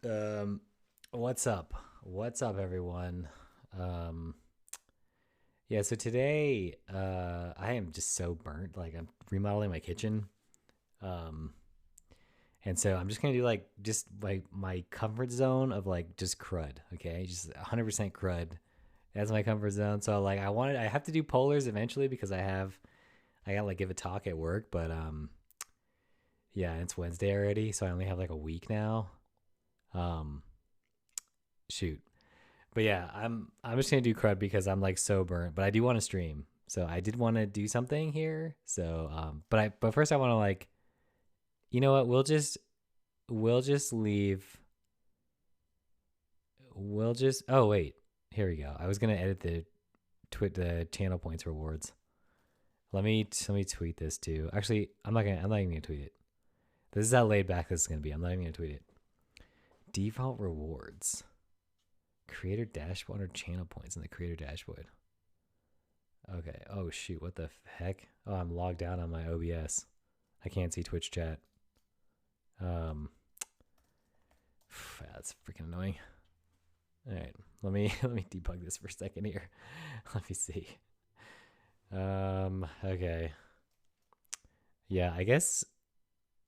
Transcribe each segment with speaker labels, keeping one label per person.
Speaker 1: Um, what's up? What's up, everyone? Um, yeah, so today, I am just so burnt. Like, I'm remodeling my kitchen. Um, and so I'm just gonna do like just like my comfort zone of like just crud. Okay, just 100% crud. That's my comfort zone. So like, I have to do polars eventually because I gotta like give a talk at work. But yeah, it's Wednesday already, so I only have like a week now. Um, shoot. But yeah, I'm just gonna do crud because I'm like so burnt. But I do want to stream, so I did want to do something here. So but first I want to like, you know what? We'll just leave. We'll just oh wait, here we go. I was gonna edit the channel points rewards. Let me tweet this too. Actually, I'm not even gonna tweet it. This is how laid back this is gonna be. I'm not even gonna tweet it. Default rewards. Creator dashboard or channel points in the creator dashboard. Okay. Oh shoot, what the heck? Oh, I'm logged out on my OBS. I can't see Twitch chat. Um that's freaking annoying. All right. Let me debug this for a second here. Let me see. Okay. Yeah, I guess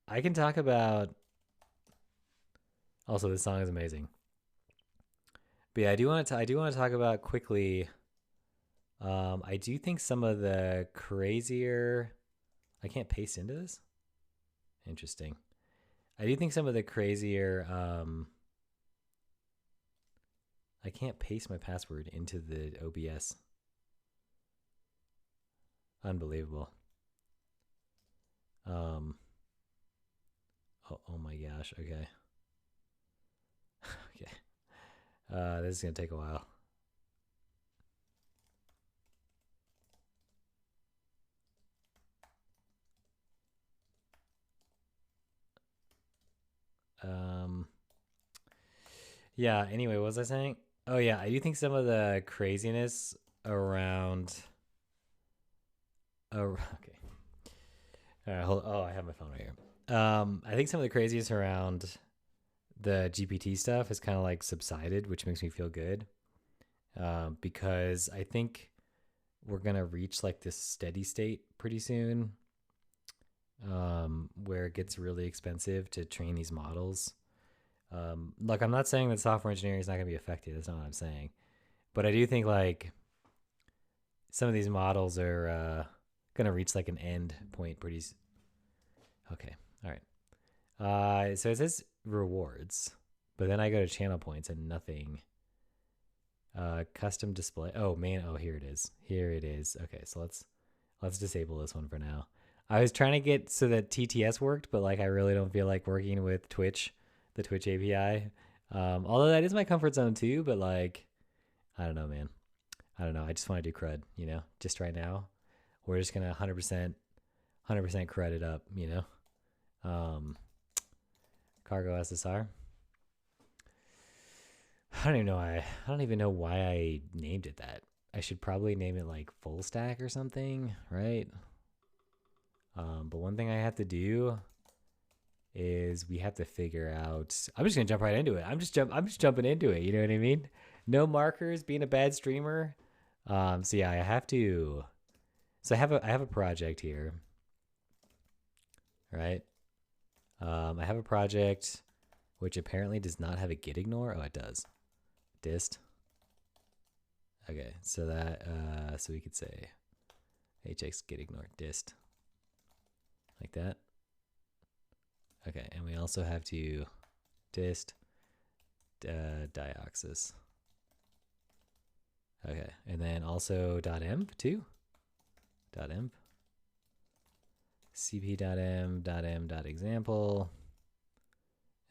Speaker 1: I can talk about also this song is amazing. But yeah, I do want to talk about quickly. I do think some of the crazier I can't paste into this. Interesting. I do think some of the crazier I can't paste my password into the OBS. Unbelievable. Oh my gosh. Okay. Okay. This is gonna take a while. Um. Yeah. Anyway, what was I saying? Oh yeah, I do think some of the craziness around. Oh, okay. All right. Oh, I have my phone right here. I think some of the craziest around the GPT stuff has kind of like subsided, which makes me feel good. Because I think we're gonna reach like this steady state pretty soon, where it gets really expensive to train these models. Look, I'm not saying that software engineering is not gonna be affected. That's not what I'm saying, but I do think like some of these models are gonna reach like an end point pretty. Okay, all right. So it says rewards, but then I go to channel points and nothing. Custom display. Oh man. Oh, here it is. Here it is. Okay, so let's disable this one for now. I was trying to get so that TTS worked, but like I really don't feel like working with Twitch, the Twitch API. Although that is my comfort zone too, but like I don't know, man. I don't know. I just want to do crud, you know. Just right now, we're just gonna 100% crud it up, you know. Cargo SSR. I don't even know why I named it that. I should probably name it like full stack or something, right? But one thing I have to do is we have to figure out. I'm just gonna jump right into it. I'm just jumping into it. You know what I mean? No markers. Being a bad streamer. So yeah, I have to. So I have a project here, right? I have a project which apparently does not have a git ignore. Oh, it does. Dist. Okay, so that so we could say hx git ignore dist like that. Okay, and we also have to dist dioxus. Okay, and then also .env too. .env cp.m.m.example.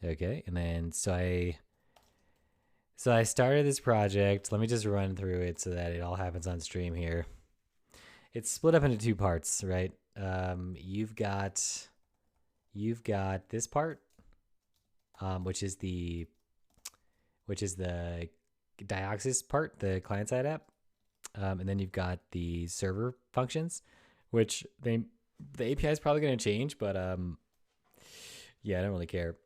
Speaker 1: Okay, and then so I started this project. Let me just run through it so that it all happens on stream here. It's split up into two parts, right? You've got this part, which is the dioxus part, the client side app, and then you've got the server functions, which the API is probably going to change, but yeah, I don't really care.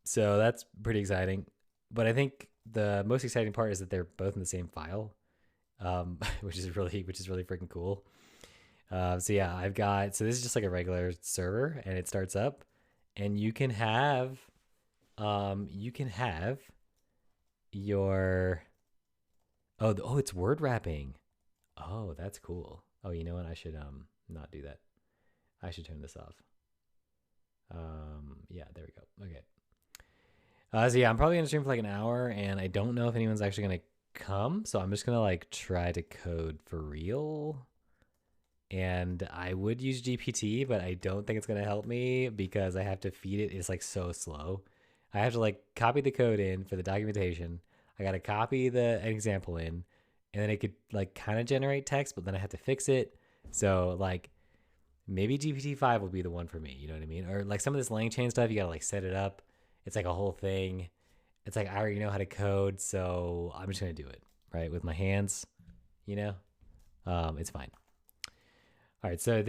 Speaker 1: So that's pretty exciting. But I think the most exciting part is that they're both in the same file, which is really freaking cool. So yeah, I've got, so this is just like a regular server, and it starts up, and you can have your, oh, it's word wrapping. Oh, that's cool. Oh, you know what? I should not do that. I should turn this off. Yeah, there we go. Okay. So yeah, I'm probably gonna stream for like an hour, and I don't know if anyone's actually gonna come, so I'm just gonna like try to code for real. And I would use GPT, but I don't think it's gonna help me because I have to feed it. It's like so slow. I have to like copy the code in for the documentation. I gotta copy the example in, and then it could like kind of generate text, but then I have to fix it. So like maybe GPT-5 will be the one for me. You know what I mean? Or like some of this LangChain stuff, you gotta like set it up. It's like a whole thing. It's like I already know how to code, so I'm just gonna do it right with my hands. You know, it's fine. All right, so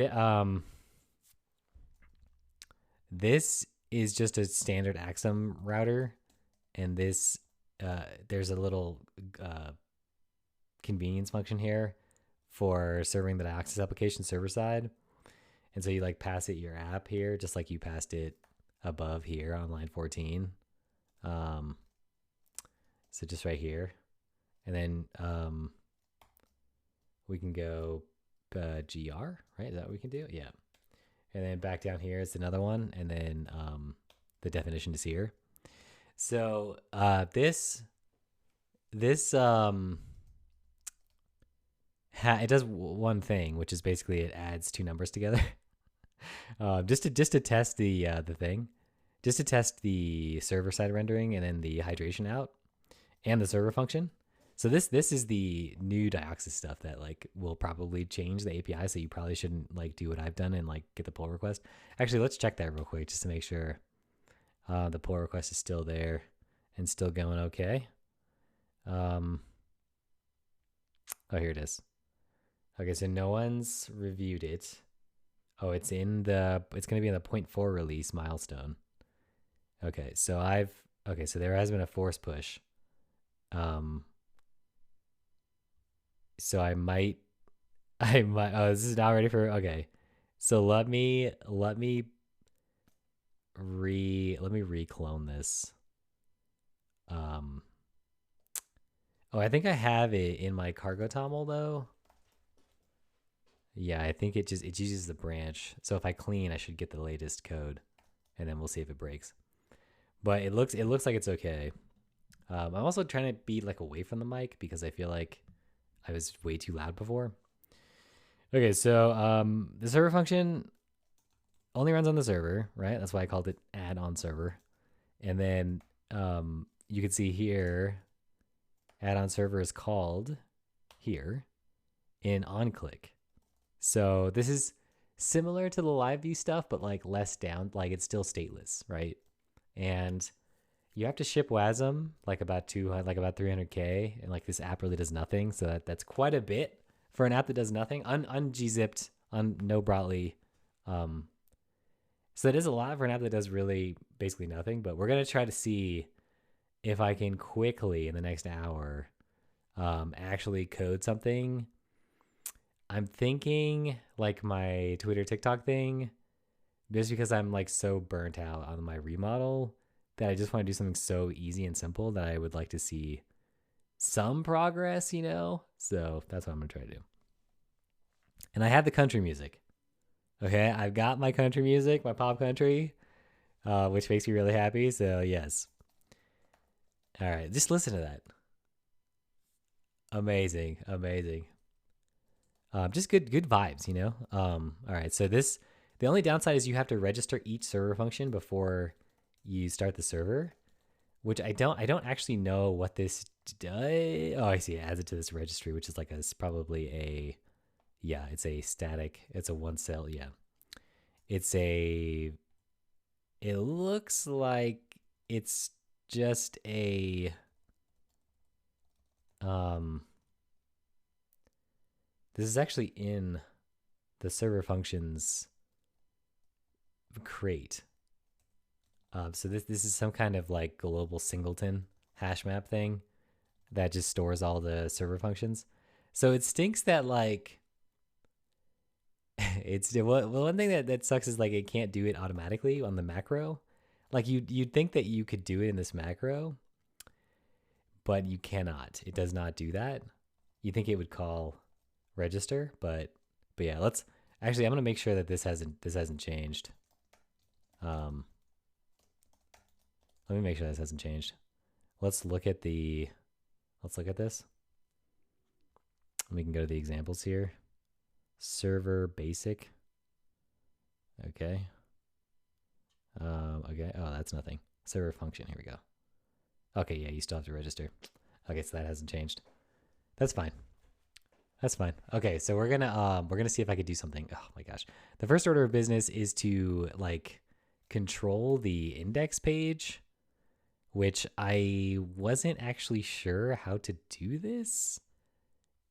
Speaker 1: this is just a standard Axum router, and this there's a little convenience function here for serving the dioxus application server side, and so you like pass it your app here, just like you passed it above here on line 14. So just right here, and then we can go gr, right? Is that what we can do? Yeah. And then back down here is another one, and then the definition is here. So this it does one thing, which is basically it adds two numbers together, just to test the thing, just to test the server side rendering and then the hydration out and the server function. So this is the new dioxus stuff that like will probably change the API. So you probably shouldn't like do what I've done and like get the pull request. Actually, let's check that real quick just to make sure the pull request is still there and still going okay. Oh, here it is. Okay, so no one's reviewed it. Oh, it's going to be in the 0.4 release milestone. Okay, so so there has been a force push. So I might, oh, this is not ready for, okay. So let me reclone this. Oh, I think I have it in my cargo toml though. Yeah, I think it uses the branch. So if I clean, I should get the latest code, and then we'll see if it breaks. But it looks like it's okay. I'm also trying to be like away from the mic because I feel like I was way too loud before. Okay, so the server function only runs on the server, right? That's why I called it add on server. And then you can see here, add on server is called here in onClick. So this is similar to the liveview stuff, but like less down, like it's still stateless, right? And you have to ship WASM like about 300K, and like this app really does nothing. So that's quite a bit for an app that does nothing. Ungzipped, no Brotli. So that is a lot for an app that does really basically nothing. But we're gonna try to see if I can quickly in the next hour actually code something. I'm thinking like my Twitter TikTok thing, just because I'm like so burnt out on my remodel that I just want to do something so easy and simple that I would like to see some progress, you know? So that's what I'm going to try to do. And I have the country music. Okay, I've got my country music, my pop country, which makes me really happy. So yes. All right, just listen to that. Amazing. Just good vibes, you know? All right, so the only downside is you have to register each server function before you start the server, which I don't actually know what this does. Oh, I see. It adds it to this registry, which is like probably a, yeah, it's a static. It's a one cell. Yeah. It looks like it's just a, this is actually in the server functions crate. So this is some kind of like global singleton hash map thing that just stores all the server functions. So it stinks that like it's one thing that sucks is like it can't do it automatically on the macro. Like you'd think that you could do it in this macro, but you cannot. It does not do that. You think it would call register, but yeah, let's actually I'm gonna make sure that this hasn't changed. Let me make sure this hasn't changed. Let's look at this. We can go to the examples here. Server basic. Okay. Okay. Oh, that's nothing. Server function. Here we go. Okay. Yeah, you still have to register. Okay, so that hasn't changed. That's fine. That's fine. Okay, so we're gonna see if I could do something. Oh my gosh. The first order of business is to like control the index page, which I wasn't actually sure how to do this.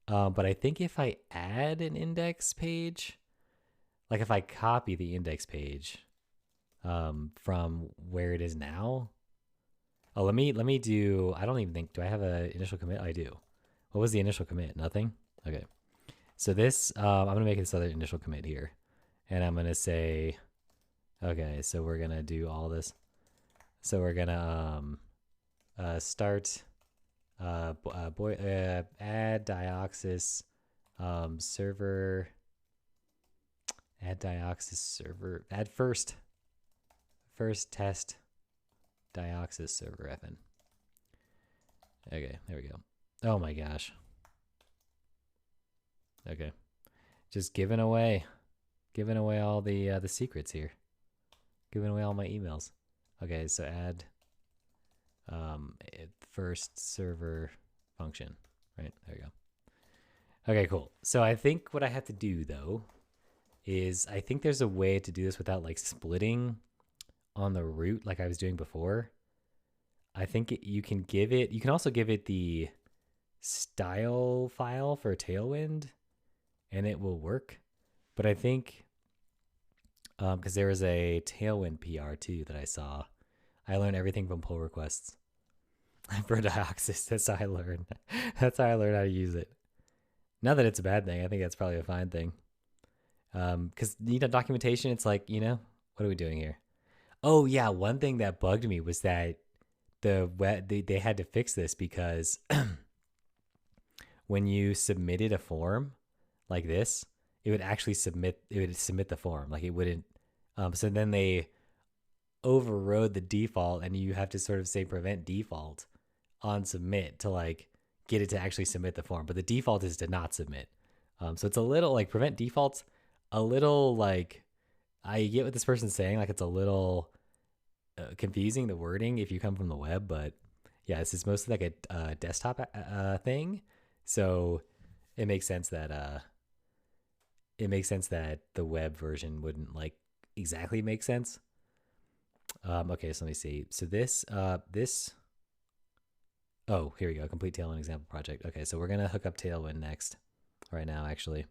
Speaker 1: But I think if I add an index page, like if I copy the index page from where it is now. Oh, let me do, I don't even think, do I have an initial commit? I do. What was the initial commit? Nothing? Okay. So this, I'm going to make this other initial commit here. And I'm going to say, okay, so we're going to do all this. So we're going to start add dioxus server, add dioxus server, add first test dioxus server fn. Okay, there we go. Oh my gosh. Okay, just giving away all the secrets here, giving away all my emails. Okay, so add first server function, right? There you go. Okay, cool. So I think what I have to do though is I think there's a way to do this without like splitting on the root like I was doing before. I think you can also give it the style file for Tailwind and it will work. But I think because there was a Tailwind PR too that I saw. I learned everything from pull requests for dioxus. That's how I learned. That's how I learned how to use it. Not that it's a bad thing. I think that's probably a fine thing. Because documentation, it's like, what are we doing here? Oh yeah, one thing that bugged me was that they had to fix this because when you submitted a form like this, it would actually submit the form. Like it wouldn't. So then they overrode the default, and you have to sort of say prevent default on submit to like get it to actually submit the form. But the default is to not submit. So it's a little like prevent defaults. A little like I get what this person's saying. Like it's a little confusing, the wording if you come from the web, but yeah, this is mostly like a desktop thing. So it makes sense that the web version wouldn't like exactly make sense. Okay, so let me see. So this oh, here we go. Complete Tailwind example project. Okay, so we're gonna hook up Tailwind next, right now actually.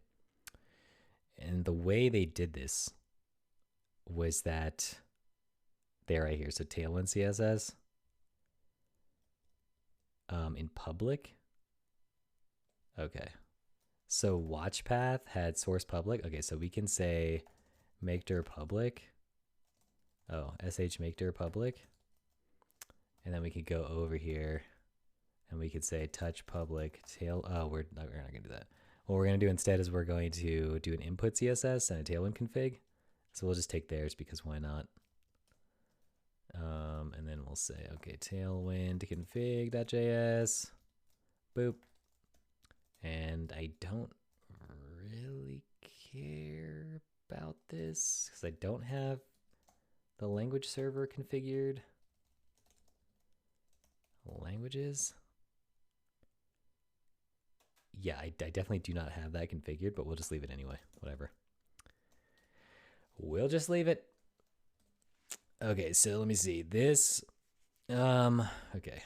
Speaker 1: And the way they did this was that they're right here. So Tailwind CSS in public. Okay. So watch path had source public. Okay, so we can say make dir public. Oh, sh make dir public. And then we could go over here and we could say touch public tail. Oh, we're not gonna do that. What we're gonna do instead is we're going to do an input CSS and a Tailwind config. So we'll just take theirs because why not? And then we'll say, okay, Tailwind config.js, boop. And I don't really care about this because I don't have the language server configured. Languages. Yeah, I definitely do not have that configured, but we'll just leave it anyway. Whatever. We'll just leave it. Okay, so let me see. This, okay.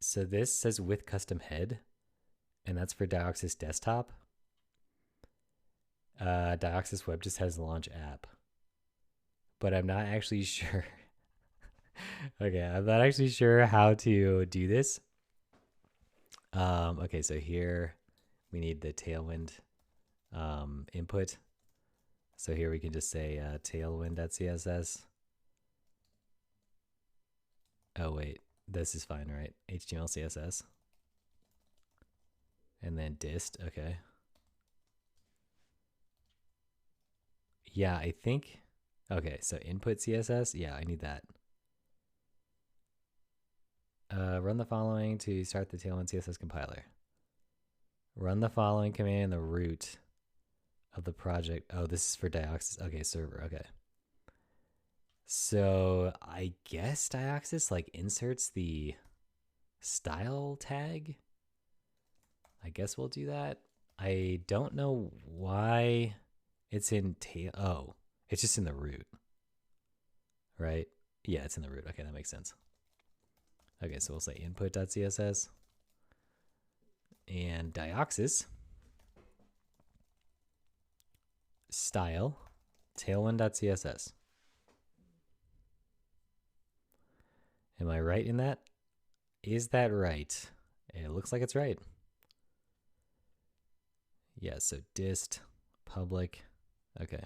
Speaker 1: So this says with custom head, and that's for Dioxus desktop. Dioxus web just has launch app. but I'm not actually sure. Okay, I'm not actually sure how to do this. Okay, so here we need the Tailwind input. So here we can just say tailwind.css. Oh wait, this is fine, right? HTML CSS. And then dist, okay. Yeah, I think, okay, so input CSS, yeah, I need that. Run the following to start the Tailwind CSS compiler. Run the following command in the root of the project. Oh, this is for dioxus. Okay, server, okay. So I guess dioxus like inserts the style tag. I guess we'll do that. I don't know why it's in tail. Oh, it's just in the root, right? Yeah, it's in the root. Okay, that makes sense. Okay, so we'll say input.css and dioxus style tailwind.css. Am I right in that? Is that right? It looks like it's right. Yeah, so dist public. Okay.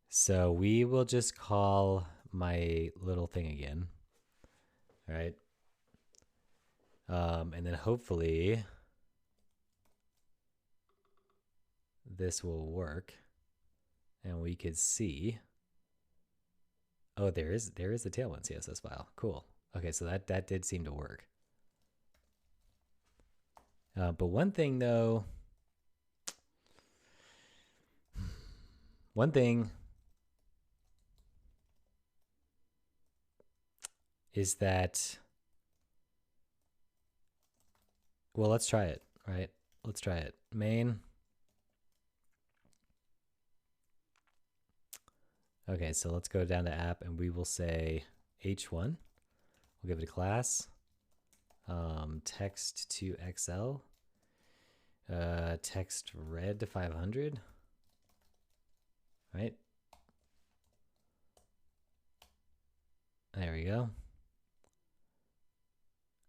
Speaker 1: So we will just call my little thing again. All right. And then hopefully this will work and we could see. Oh, there is the Tailwind CSS file. Cool. Okay, so that did seem to work. But one thing though, is that, well, let's try it, right? Let's try it. Main. Okay, so let's go down to app and we will say h1. We'll give it a class. Text to XL. Text red to 500. Right? There we go.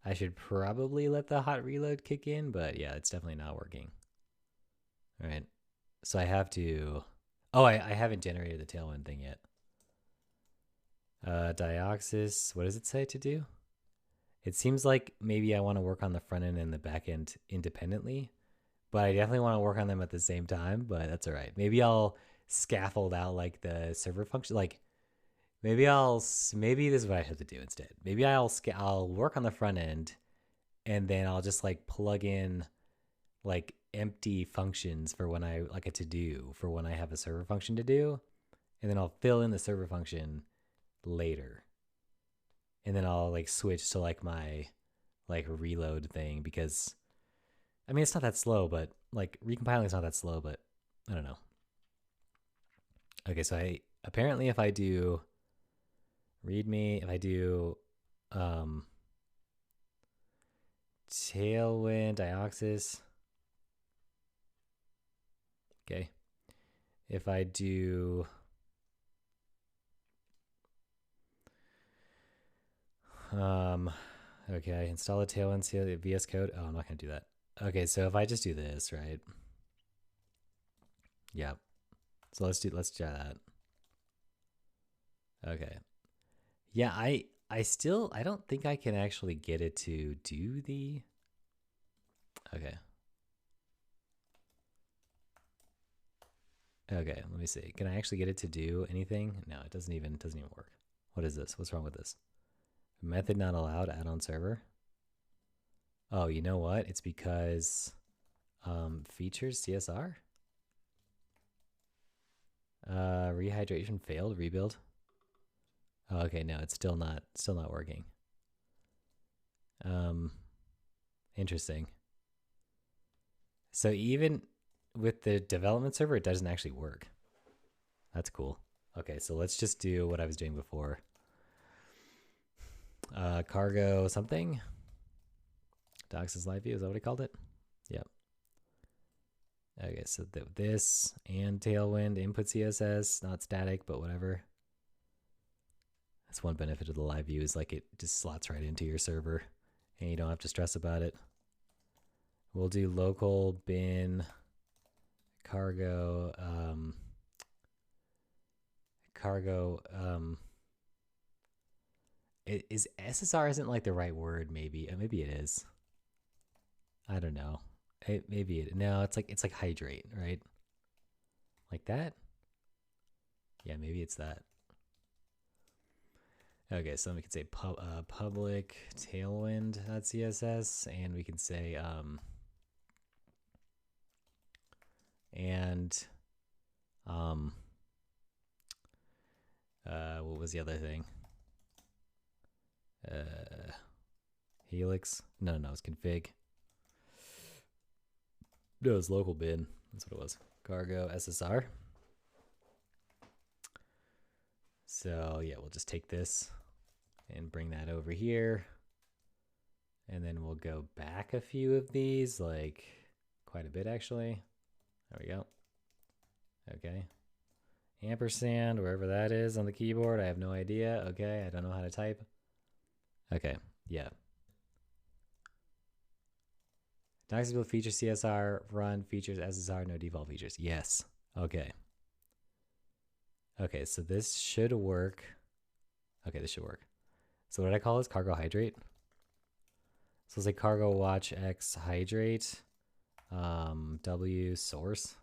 Speaker 1: I should probably let the hot reload kick in, but yeah, it's definitely not working. All right. So I have to, oh, I haven't generated the Tailwind thing yet. Dioxus, what does it say to do? It seems like maybe I want to work on the front end and the back end independently, but I definitely want to work on them at the same time, but that's all right. Maybe I'll scaffold out like the server function. Like maybe this is what I have to do instead. Maybe I'll work on the front end and then I'll just like plug in like empty functions for when I like a to do for when I have a server function to do. And then I'll fill in the server function later. And then I'll like switch to like my like reload thing because I mean, it's not that slow, but like recompiling is not that slow, but I don't know. Okay, so apparently if I do readme, if I do Tailwind dioxus, okay. If I do okay, install a Tailwind VS Code. Oh, I'm not gonna do that. Okay, so if I just do this, right? Yeah. So let's try that. Okay. Yeah, I don't think I can actually get it to do the. Okay. Okay, let me see. Can I actually get it to do anything? No, it doesn't even work. What is this? What's wrong with this? Method not allowed, add-on server. Oh, you know what? It's because features CSR. Rehydration failed, rebuild. Oh, okay, no, it's still not working. Interesting. So even with the development server, it doesn't actually work. That's cool. Okay, so let's just do what I was doing before. Cargo something. Dioxus liveview, is that what he called it? Yep. Okay, so this and Tailwind input CSS, not static, but whatever. That's one benefit of the live view is like it just slots right into your server and you don't have to stress about it. We'll do local bin cargo is SSR isn't like the right word, maybe. Maybe it is. I don't know. No, it's like hydrate, right? Like that? Yeah, maybe it's that. Okay, so we can say public tailwind.css, and we can say what was the other thing? Helix? No, it's config. No, it's local bin. That's what it was. Cargo SSR. So yeah, we'll just take this and bring that over here. And then we'll go back a few of these, like quite a bit actually. There we go. Okay. Ampersand, wherever that is on the keyboard. I have no idea. Okay, I don't know how to type. Okay, yeah. Dioxus feature CSR, run, features, SSR, no default features. Yes. Okay. Okay, so this should work. Okay, this should work. So what did I call this? Cargo hydrate. So let's say cargo watch X hydrate. W source.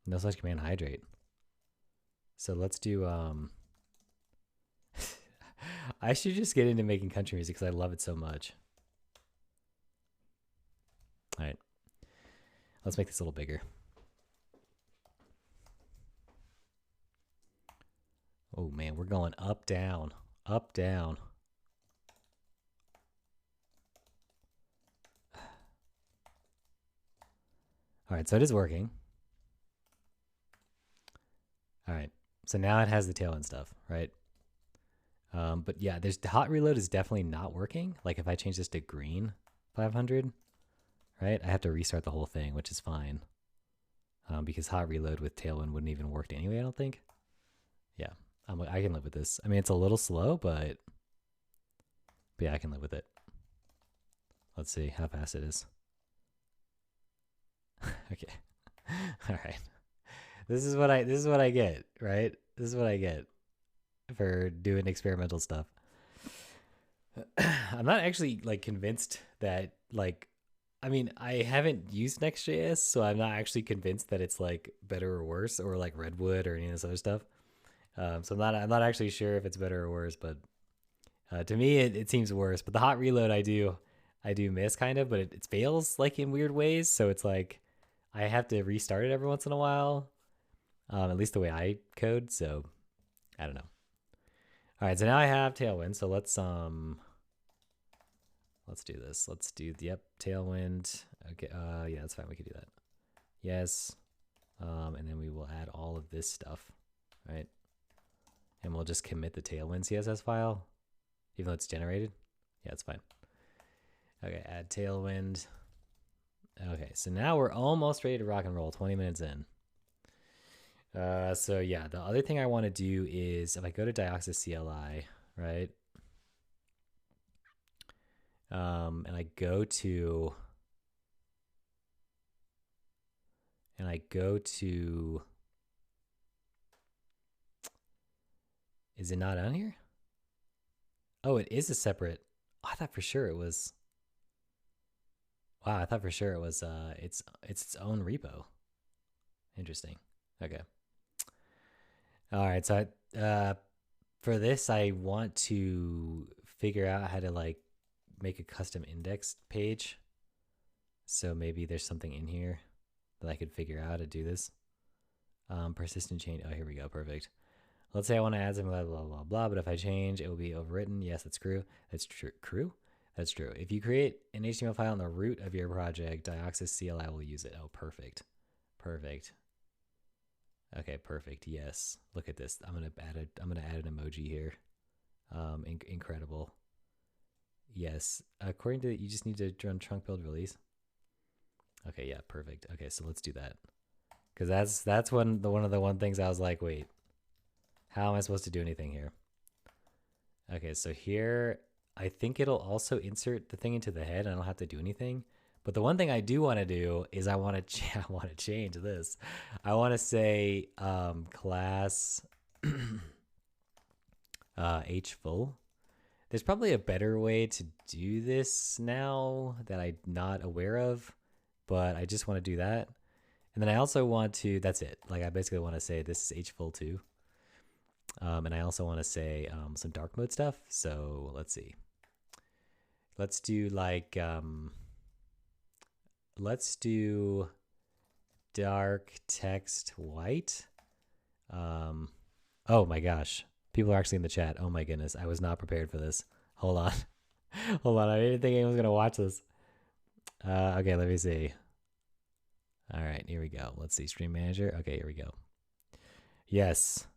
Speaker 1: No such command hydrate. So let's do I should just get into making country music because I love it so much. All right. Let's make this a little bigger. Oh man, we're going up, down, up, down. All right, so it is working. All right, so now it has the Tailwind stuff, right? But yeah, there's the hot reload is definitely not working. Like if I change this to green 500, right? I have to restart the whole thing, which is fine. Because hot reload with Tailwind wouldn't even work anyway, I don't think. Yeah, I can live with this. I mean, it's a little slow, but yeah, I can live with it. Let's see how fast it is. Okay. All right. This is what I get, right? This is what I get for doing experimental stuff. I'm not actually like convinced that like I mean, I haven't used Next.js, so I'm not actually convinced that it's like better or worse or like Redwood or any of this other stuff. So I'm not actually sure if it's better or worse, but to me it seems worse. But the hot reload I do miss kind of, but it fails like in weird ways. So it's like I have to restart it every once in a while. At least the way I code. So I don't know. All right, so now I have Tailwind. So let's do this. Let's do Tailwind. Okay, yeah, that's fine. We could do that. Yes. And then we will add all of this stuff, right? And we'll just commit the Tailwind CSS file, even though it's generated. Yeah, it's fine. Okay, add Tailwind. Okay, so now we're almost ready to rock and roll. 20 minutes in. So yeah, the other thing I want to do is if I go to dioxus CLI, right? And I go to is it not on here? Oh, it is a separate. Oh, I thought for sure it was. Wow, I thought for sure it was it's its own repo. Interesting. Okay. All right, so for this I want to figure out how to like make a custom index page. So maybe there's something in here that I could figure out how to do this. Persistent change. Oh, here we go. Perfect. Let's say I want to add some blah, blah, blah, blah, but if I change, it will be overwritten. Yes, that's true. That's true. That's true. If you create an HTML file in the root of your project, dioxus CLI will use it. Oh, perfect. Perfect. Okay, perfect. Yes. Look at this. I'm gonna add an emoji here. Incredible. Yes. According to you just need to run trunk build release. Okay, yeah, perfect. Okay, so let's do that. Because that's one of the things I was like, wait, how am I supposed to do anything here? Okay, so here I think it'll also insert the thing into the head. I don't have to do anything. But the one thing I do want to do is I want to change this. I want to say class h full. There's probably a better way to do this now that I'm not aware of, but I just want to do that. And then I also want to, that's it. Like I basically want to say this is h full too. And I also want to say some dark mode stuff. So let's see. Let's do like, let's do dark text white. Oh my gosh. People are actually in the chat. Oh my goodness. I was not prepared for this. Hold on. Hold on. I didn't think anyone was going to watch this. Okay, let me see. All right, here we go. Let's see. Stream manager. Okay, here we go. Yes.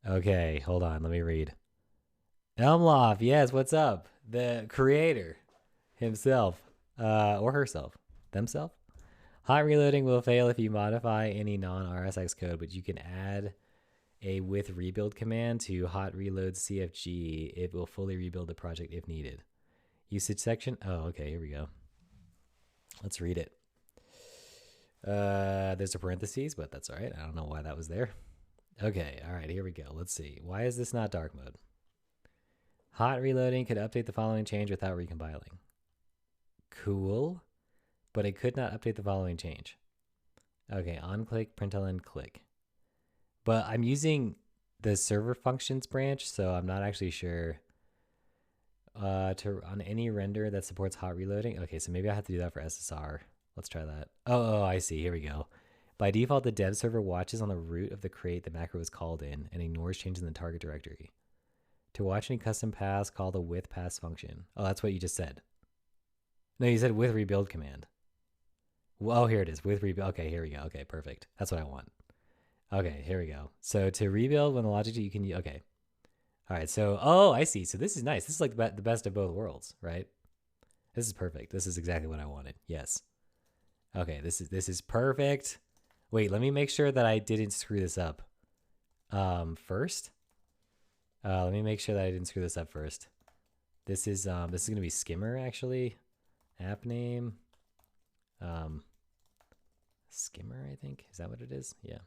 Speaker 1: Okay, hold on. Let me read. Elmloff. Yes, what's up? The creator himself or herself. Themself. Hot reloading will fail if you modify any non-RSX code, but you can add a with rebuild command to hot reload CFG. It will fully rebuild the project if needed. Usage section. Oh, okay, here we go. Let's read it. There's a parentheses, but that's all right. I don't know why that was there. Okay, all right, here we go. Let's see. Why is this not dark mode? Hot reloading could update the following change without recompiling. Cool, but it could not update the following change. Okay, on click, println click. But I'm using the server functions branch, so I'm not actually sure on any render that supports hot reloading. Okay, so maybe I have to do that for SSR. Let's try that. Oh, I see. Here we go. By default, the dev server watches on the root of the crate the macro is called in and ignores changes in the target directory. To watch any custom paths, call the with pass function. Oh, that's what you just said. No, you said with rebuild command. Well, oh, here it is. With rebuild. Okay, here we go. Okay, perfect. That's what I want. Okay, here we go. So to rebuild when the logic you can use. Okay. All right. So, oh, I see. So this is nice. This is like the best of both worlds, right? This is perfect. This is exactly what I wanted. Yes. Okay, this is perfect. Wait, let me make sure that I didn't screw this up. First, let me make sure that I didn't screw this up first. This is gonna be skimmer actually. App name, skimmer. I think is that what it is? Yeah.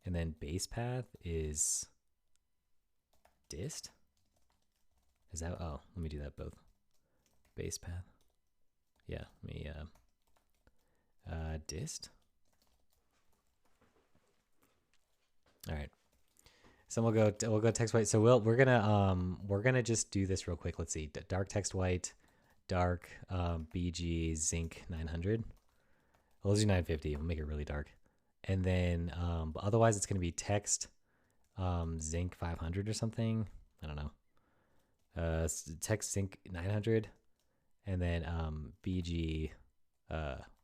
Speaker 1: And then base path is dist. Is that? Oh, let me do that both. Base path. Yeah. Let me dist. All right. So we'll go text white. So we're gonna just do this real quick. Let's see. Dark text white, dark BG zinc 900. Well, let's do 950. We'll make it really dark. And then otherwise it's gonna be text zinc 500 or something. I don't know. Text zinc 900, and then BG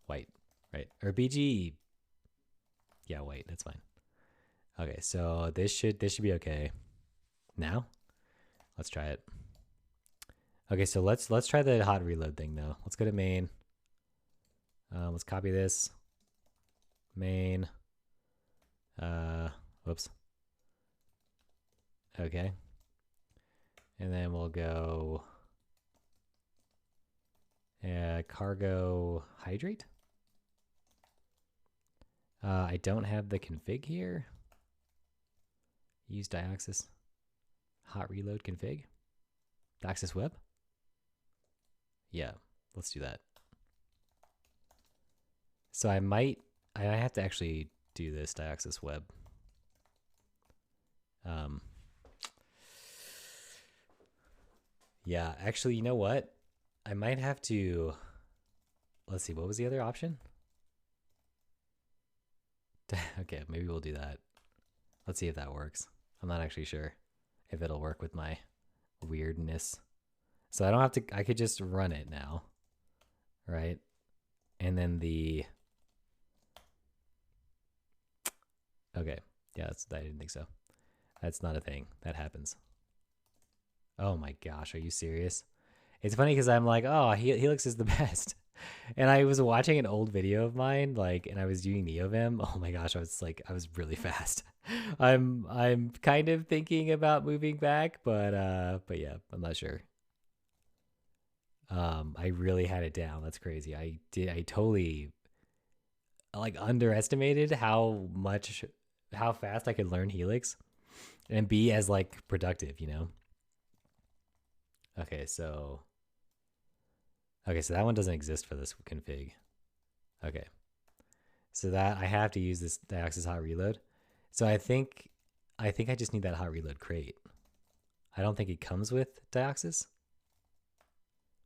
Speaker 1: white, right? Or BG, yeah, white. That's fine. Okay, so this should be okay. Now, let's try it. Okay, so let's try the hot reload thing though. Let's go to main. Let's copy this. Main. Whoops. Okay. And then we'll go cargo hydrate. I don't have the config here. Use dioxus hot reload config. Dioxus web. Yeah, let's do that. So I have to actually do this dioxus web. Yeah, actually, you know what? I might have to, let's see, what was the other option? Okay, maybe we'll do that. Let's see if that works. I'm not actually sure if it'll work with my weirdness. So I don't have to, I could just run it now, right? And then okay, yeah, I didn't think so. That's not a thing. That happens. Oh my gosh, are you serious? It's funny because I'm like, oh, Helix is the best. And I was watching an old video of mine, like, and I was doing NeoVim. Oh my gosh, I was really fast. I'm kind of thinking about moving back, but yeah, I'm not sure. I really had it down. That's crazy. I totally like underestimated how fast I could learn Helix and be as like productive, you know? Okay, so that one doesn't exist for this config. Okay. So that I have to use this dioxus hot reload. So I think I just need that hot reload crate. I don't think it comes with dioxus.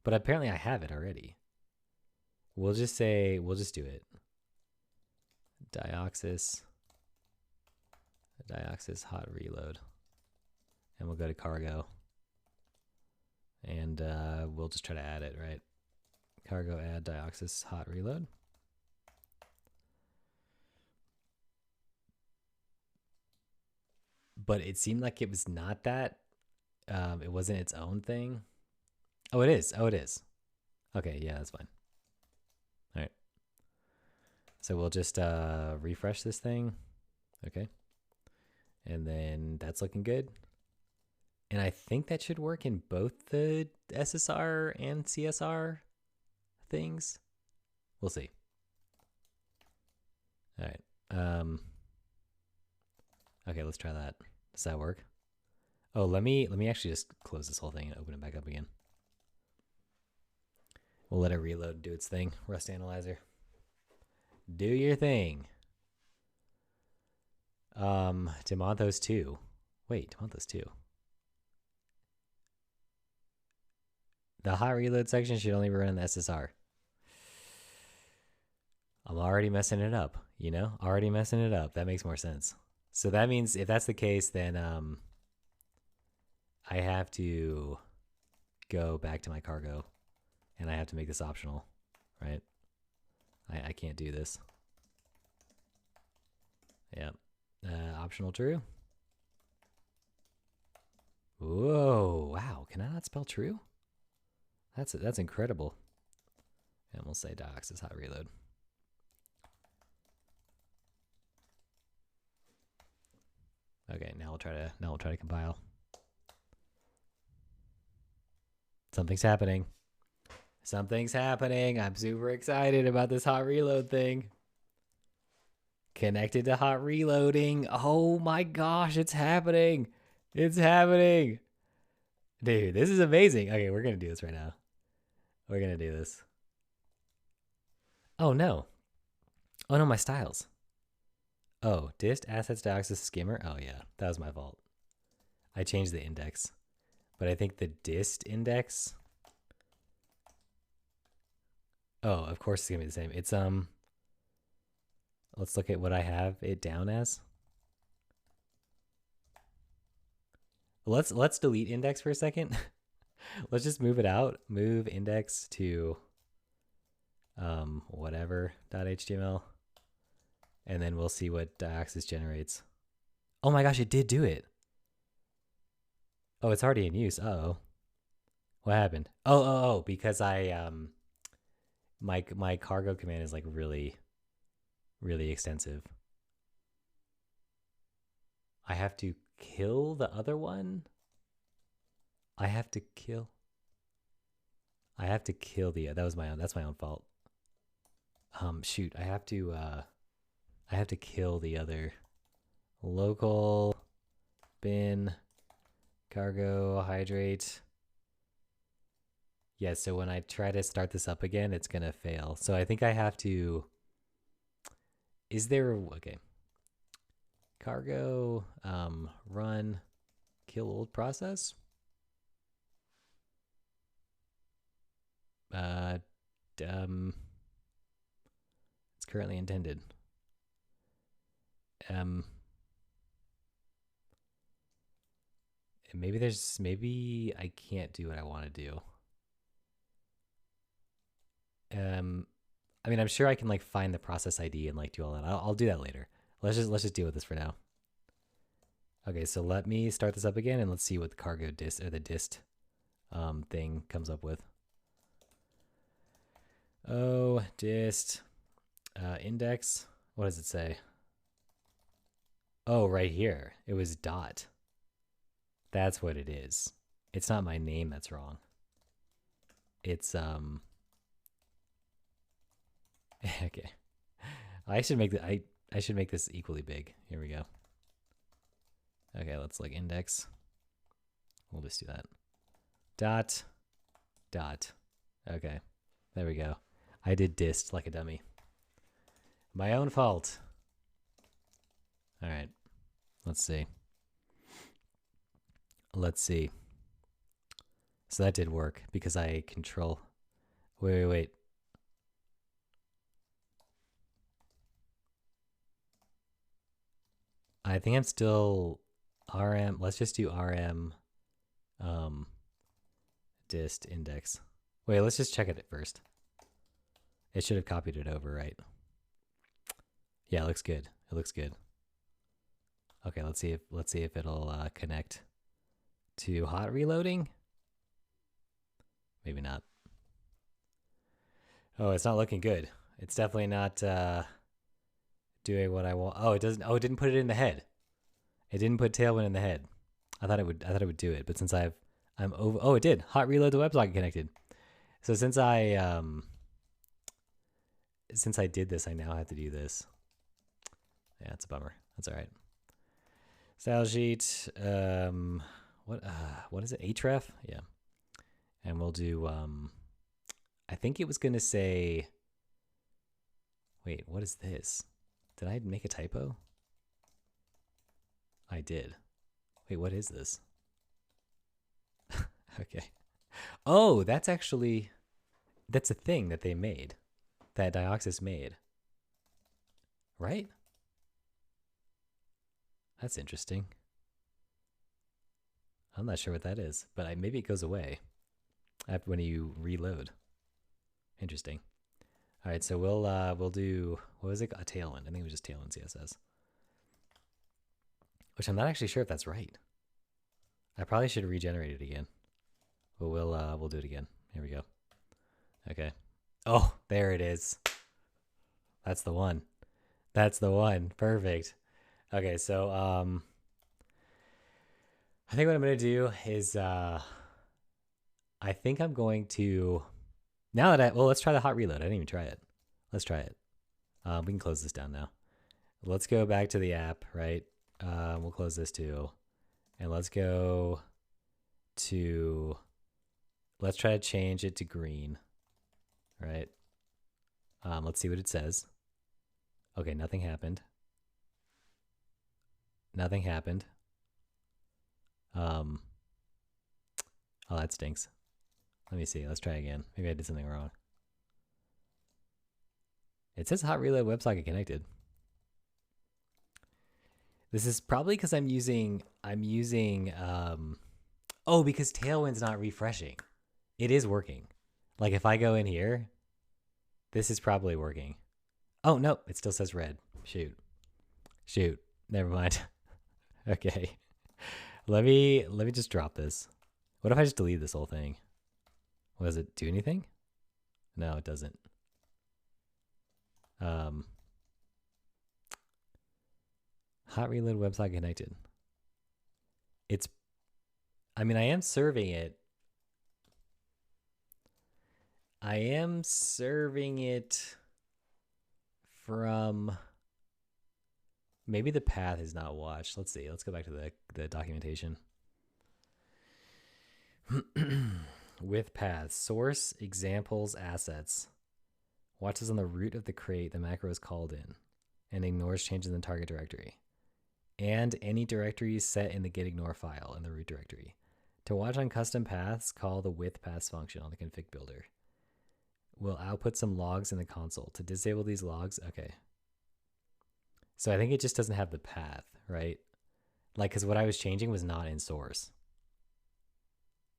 Speaker 1: But apparently I have it already. We'll just do it. Dioxus hot reload. And we'll go to cargo. And we'll just try to add it, right? Cargo add dioxus hot reload. But it seemed like it was not that. It wasn't its own thing. Oh, it is. Oh, it is. Okay, yeah, that's fine. All right. So we'll just refresh this thing. Okay. And then that's looking good. And I think that should work in both the SSR and CSR things. We'll see. All right. Okay, let's try that. Does that work? Oh, let me actually just close this whole thing and open it back up again. We'll let it reload, do its thing. Rust analyzer. Do your thing. Demonthos 2. Wait, Demonthos 2. The hot reload section should only run in the SSR. I'm already messing it up, you know? Already messing it up. That makes more sense. So that means if that's the case, then I have to go back to my cargo and I have to make this optional, right? I can't do this. Yeah. Optional true. Whoa, wow. Can I not spell true? That's incredible. And we'll say dioxus hot reload. Okay, now we'll try to compile. Something's happening. Something's happening. I'm super excited about this hot reload thing. Connected to hot reloading. Oh my gosh, it's happening. It's happening. Dude, this is amazing. Okay, we're going to do this right now. We're going to do this. Oh no. Oh no, my styles. Oh, dist, assets, dioxus, skimmer. Oh yeah, that was my fault. I changed the index. But I think the dist index. Oh, of course it's going to be the same. It's let's look at what I have it down as. Let's delete index for a second. Let's just move it out. Move index to whatever.html. And then we'll see what dioxus generates. Oh my gosh, it did do it. Oh, it's already in use. Uh-oh. What happened? Oh, because I my cargo command is like really extensive. I have to kill the other one? I have to kill that's my own fault. Shoot, I have to kill the other local bin cargo hydrate. Yeah, so when I try to start this up again, it's gonna fail. So I think I have to. Is there okay? Cargo run kill old process. It's currently intended. Maybe I can't do what I want to do. I mean, I'm sure I can like find the process ID and like do all that. I'll do that later. Let's just deal with this for now. Okay, so let me start this up again and let's see what the cargo dist or the dist thing comes up with. Oh, dist index. What does it say? Oh, right here. It was dot. That's what it is. It's not my name that's wrong. It's okay. I should make the I should make this equally big. Here we go. Okay, let's like index. We'll just do that. Dot dot. Okay. There we go. I did dist like a dummy. My own fault. All right. Let's see. Let's see. So that did work because I control. Wait. I think I'm still RM. Let's just do RM dist index. Wait, let's just check it first. It should have copied it over, right? Yeah, it looks good. It looks good. Okay, let's see if it'll connect to hot reloading. Maybe not. Oh, it's not looking good. It's definitely not doing what I want. Oh, it doesn't. Oh, it didn't put it in the head. It didn't put Tailwind in the head. I thought it would do it, but since I'm over. Oh, it did. Hot reload to WebSocket connected. So since I did this, I now have to do this. Yeah, it's a bummer. That's all right. Style sheet. What is it? Href? Yeah. And we'll do. I think it was gonna say. Wait, what is this? Did I make a typo? I did. Wait, what is this? Okay. Oh, that's a thing that they made. That Dioxus made. Right? That's interesting. I'm not sure what that is, but maybe it goes away when you reload. Interesting. All right, so we'll do, what was it? A Tailwind. I think it was just Tailwind CSS. Which I'm not actually sure if that's right. I probably should regenerate it again. But we'll do it again. Here we go. Okay. Oh, there it is. That's the one. That's the one. Perfect. Okay, so I think what I'm gonna do is I think I'm going to let's try the hot reload. I didn't even try it. Let's try it. We can close this down now. Let's go back to the app, right? We'll close this too. And let's go to, let's try to change it to green, right? Let's see what it says. Okay, nothing happened. Nothing happened. Oh, that stinks. Let me see. Let's try again. Maybe I did something wrong. It says hot reload WebSocket connected. This is probably because I'm using oh, because Tailwind's not refreshing. It is working. Like if I go in here, this is probably working. Oh, no, it still says red. Shoot. Never mind. Okay. Let me just drop this. What if I just delete this whole thing? Does it do anything? No, it doesn't. Hot reload WebSocket connected. I mean, I am serving it. I am serving it from, maybe the path is not watched. Let's see. Let's go back to the documentation. With path, source, examples, assets. Watches on the root of the crate the macro is called in and ignores changes in the target directory. And any directories set in the gitignore file in the root directory. To watch on custom paths, call the with paths function on the config builder. We'll output some logs in the console. To disable these logs, okay. So I think it just doesn't have the path, right? Like, because what I was changing was not in source.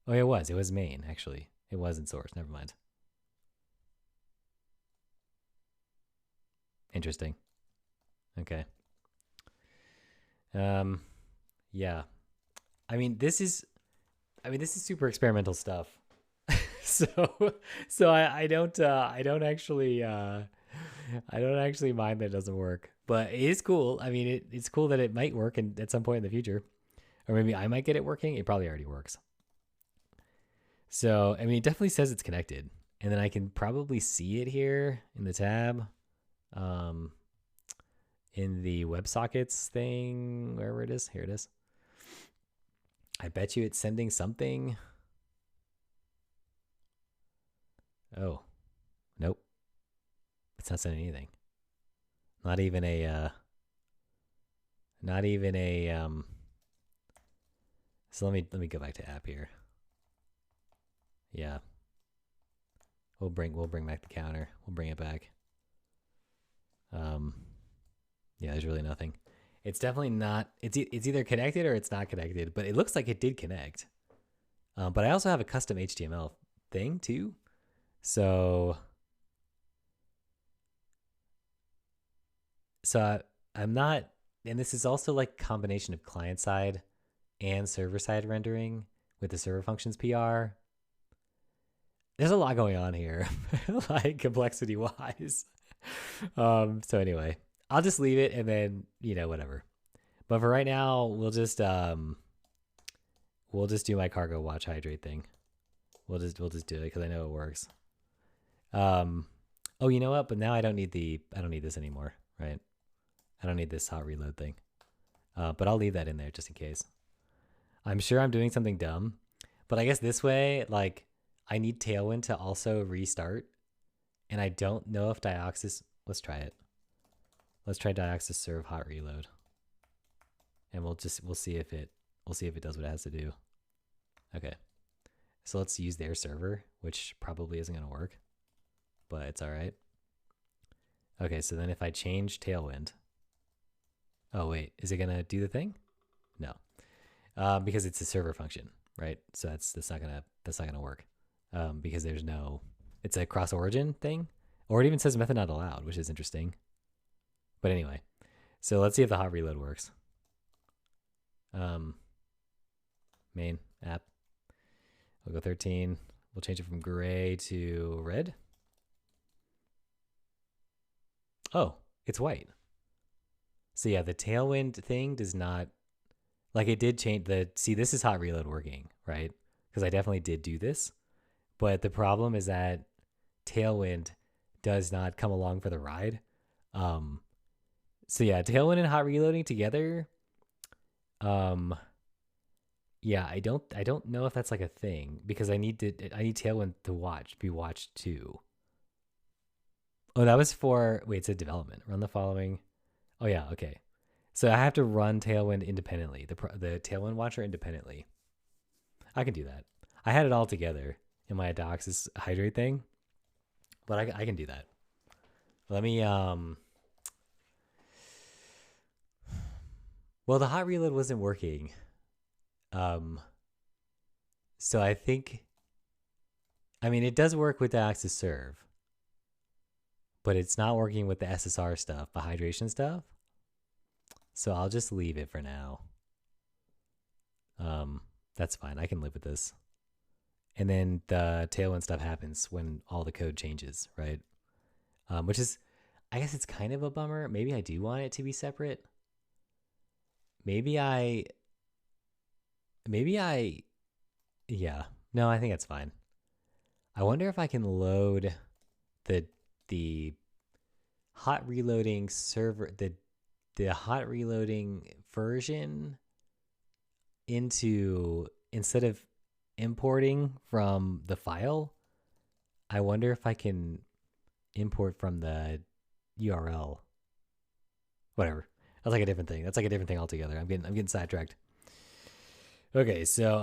Speaker 1: Oh, it was main, actually. It was in source, never mind. Interesting. Okay. Yeah. I mean, this is super experimental stuff. so I don't actually I don't actually mind that it doesn't work, but it is cool. I mean, it's cool that it might work at some point in the future, or maybe I might get it working. It probably already works. So I mean, it definitely says it's connected, and then I can probably see it here in the tab, um, in the WebSockets thing, wherever it is. Here it is. I bet you it's sending something. Oh, nope. It's not sending anything. Not even a, so let me go back to app here. Yeah. We'll bring back the counter. We'll bring it back. Yeah, there's really nothing. It's definitely not, it's either connected or it's not connected, but it looks like it did connect. But I also have a custom HTML thing too. So I'm not, and this is also like a combination of client side and server side rendering with the server functions PR. There's a lot going on here, like complexity wise. So anyway, I'll just leave it and then, whatever. But for right now, we'll just do my cargo watch hydrate thing. We'll just do it because I know it works. Oh, you know what? But now I don't need this anymore, right? I don't need this hot reload thing. But I'll leave that in there just in case. I'm sure I'm doing something dumb, but I guess this way, like, I need Tailwind to also restart, and I don't know if dioxus. Let's try it. Let's try dioxus serve hot reload, and we'll see if it does what it has to do. Okay, so let's use their server, which probably isn't gonna work, but it's all right. Okay, so then if I change Tailwind, oh wait, is it gonna do the thing? No, because it's a server function, right? So that's not gonna work, because there's no, it's a cross origin thing, or it even says method not allowed, which is interesting. But anyway, so let's see if the hot reload works. Main app. We'll go 13. We'll change it from gray to red. Oh, it's white. So yeah, the Tailwind thing does not, like, it did change see, this is hot reload working, right? Because I definitely did do this. But the problem is that Tailwind does not come along for the ride. So yeah, Tailwind and hot reloading together. Yeah, I don't know if that's like a thing, because I need Tailwind to be watched too. Oh, that was for, wait, it said development. Run the following. Oh yeah, okay. So I have to run Tailwind independently, the Tailwind watcher independently. I can do that. I had it all together in my dioxus hydrate thing, but I can do that. Let me, well, the hot reload wasn't working. So I think, I mean, it does work with dioxus serve, but it's not working with the SSR stuff, the hydration stuff. So I'll just leave it for now. That's fine. I can live with this. And then the Tailwind stuff happens when all the code changes, right? Which is, I guess it's kind of a bummer. Maybe I do want it to be separate. Yeah. No, I think that's fine. I wonder if I can load the hot reloading server, the hot reloading version into, instead of importing from the file, I wonder if I can import from the URL. Whatever. That's like a different thing. That's like a different thing altogether. I'm getting sidetracked. Okay, so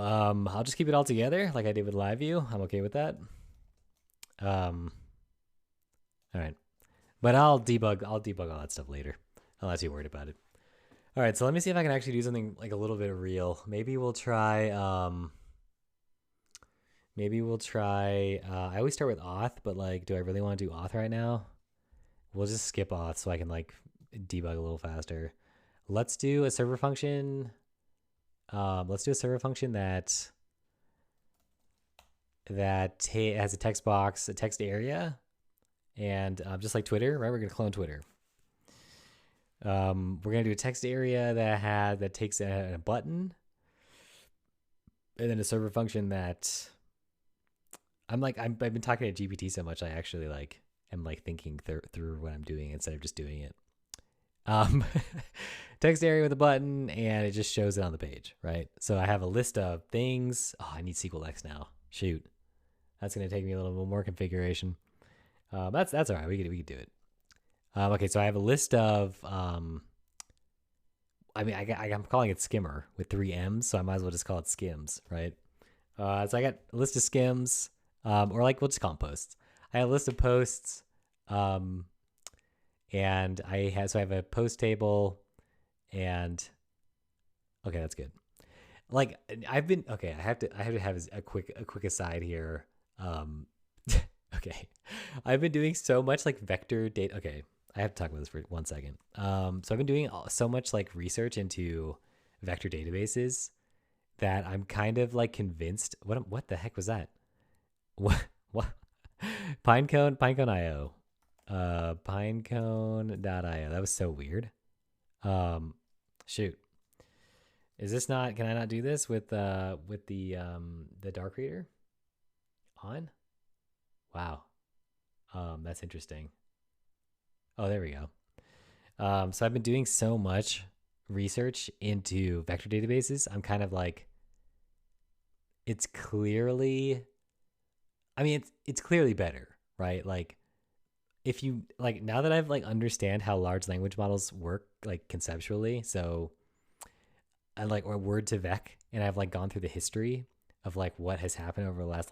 Speaker 1: I'll just keep it all together like I did with LiveView. I'm okay with that. All right. But I'll debug all that stuff later. I'm not too worried about it. All right, so let me see if I can actually do something like a little bit real. Maybe we'll try I always start with auth, but like, do I really want to do auth right now? We'll just skip auth so I can like debug a little faster. Let's do a server function. let's do a server function that has a text box, a text area, and just like Twitter, right? We're gonna clone Twitter. We're gonna do a text area that takes a button, and then a server function that I've been talking to GPT so much I actually am thinking through what I'm doing instead of just doing it. Text area with a button, and it just shows it on the page, right? So I have a list of things. Oh, I need SQLx now. Shoot, that's gonna take me a little bit more configuration. That's all right. We could do it. Okay, so I have a list of. I'm calling it skimmer with 3 M's, so I might as well just call it skims, right? So I got a list of skims, or we'll just call them posts. I have a list of posts, and I have a post table, and okay, that's good. I have to have a quick aside here. Okay, I've been doing so much vector data. Okay, I have to talk about this for 1 second. So I've been doing so much research into vector databases that I'm kind of convinced. What the heck was that? What? Pinecone.io. Pinecone.io. That was so weird. Shoot. Is this not? Can I not do this with the dark reader on? Wow. That's interesting. Oh, there we go. So I've been doing so much research into vector databases. I'm kind of it's clearly, it's clearly better, right? If you now that I've understand how large language models work conceptually, so I or word to vec, and I've gone through the history of what has happened over the last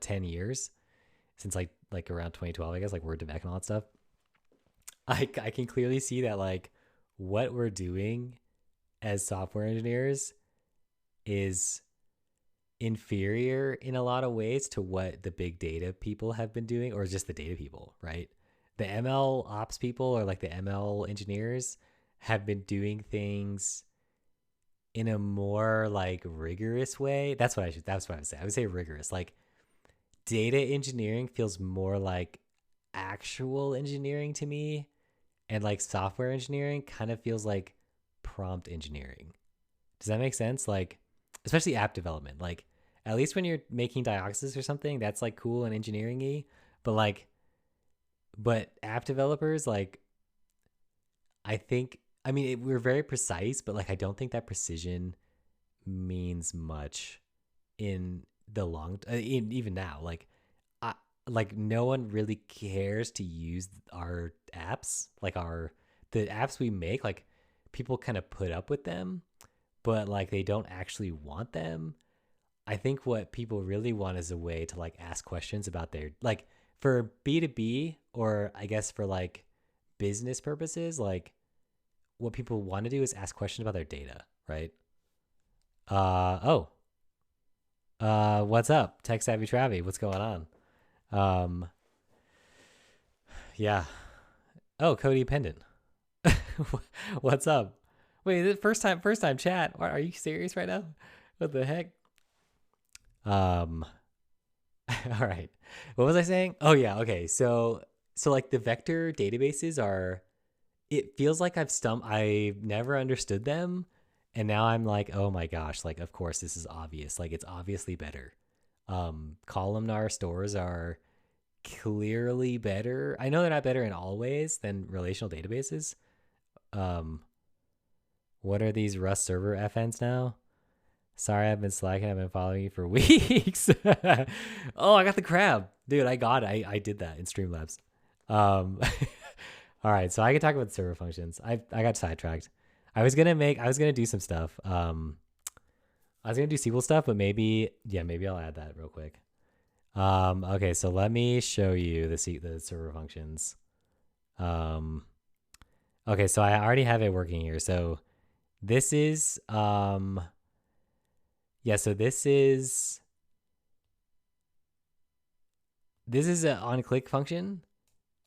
Speaker 1: 10 years since around 2012, I guess, word to vec and all that stuff. I can clearly see that what we're doing as software engineers is inferior in a lot of ways to what the big data people have been doing, or just the data people, right? The ML ops people, or the ML engineers, have been doing things in a more rigorous way. That's what I would say. I would say rigorous. Data engineering feels more like actual engineering to me, and software engineering kind of feels like prompt engineering. Does that make sense? Especially app development. At least when you're making dioxus or something, that's cool and engineering-y. But app developers, I think, we're very precise, but I don't think that precision means much in the long even now. No one really cares to use our apps. The apps we make, people kind of put up with them, but they don't actually want them. I think what people really want is a way to ask questions about their for B2B, or I guess for business purposes, what people want to do is ask questions about their data, right? What's up, Tech Savvy Travi? What's going on? Yeah. Oh, Cody Pendant. What's up? Wait, first time chat. Are you serious right now? What the heck? All right. What was I saying? Oh yeah. Okay. So the vector databases are. It feels like I've never understood them, and now I'm oh my gosh, of course this is obvious. It's obviously better. Columnar stores are clearly better. I know they're not better in all ways than relational databases. What are these Rust server FNs now? Sorry, I've been slacking. I've been following you for weeks. Oh, I got the crab, dude. I got it. I did that in Streamlabs. All right, so I can talk about the server functions. I got sidetracked. I was gonna do some stuff. I was gonna do SQL stuff, but maybe I'll add that real quick. Okay, so let me show you the server functions. Okay, so I already have it working here. So this is so this is an on-click function,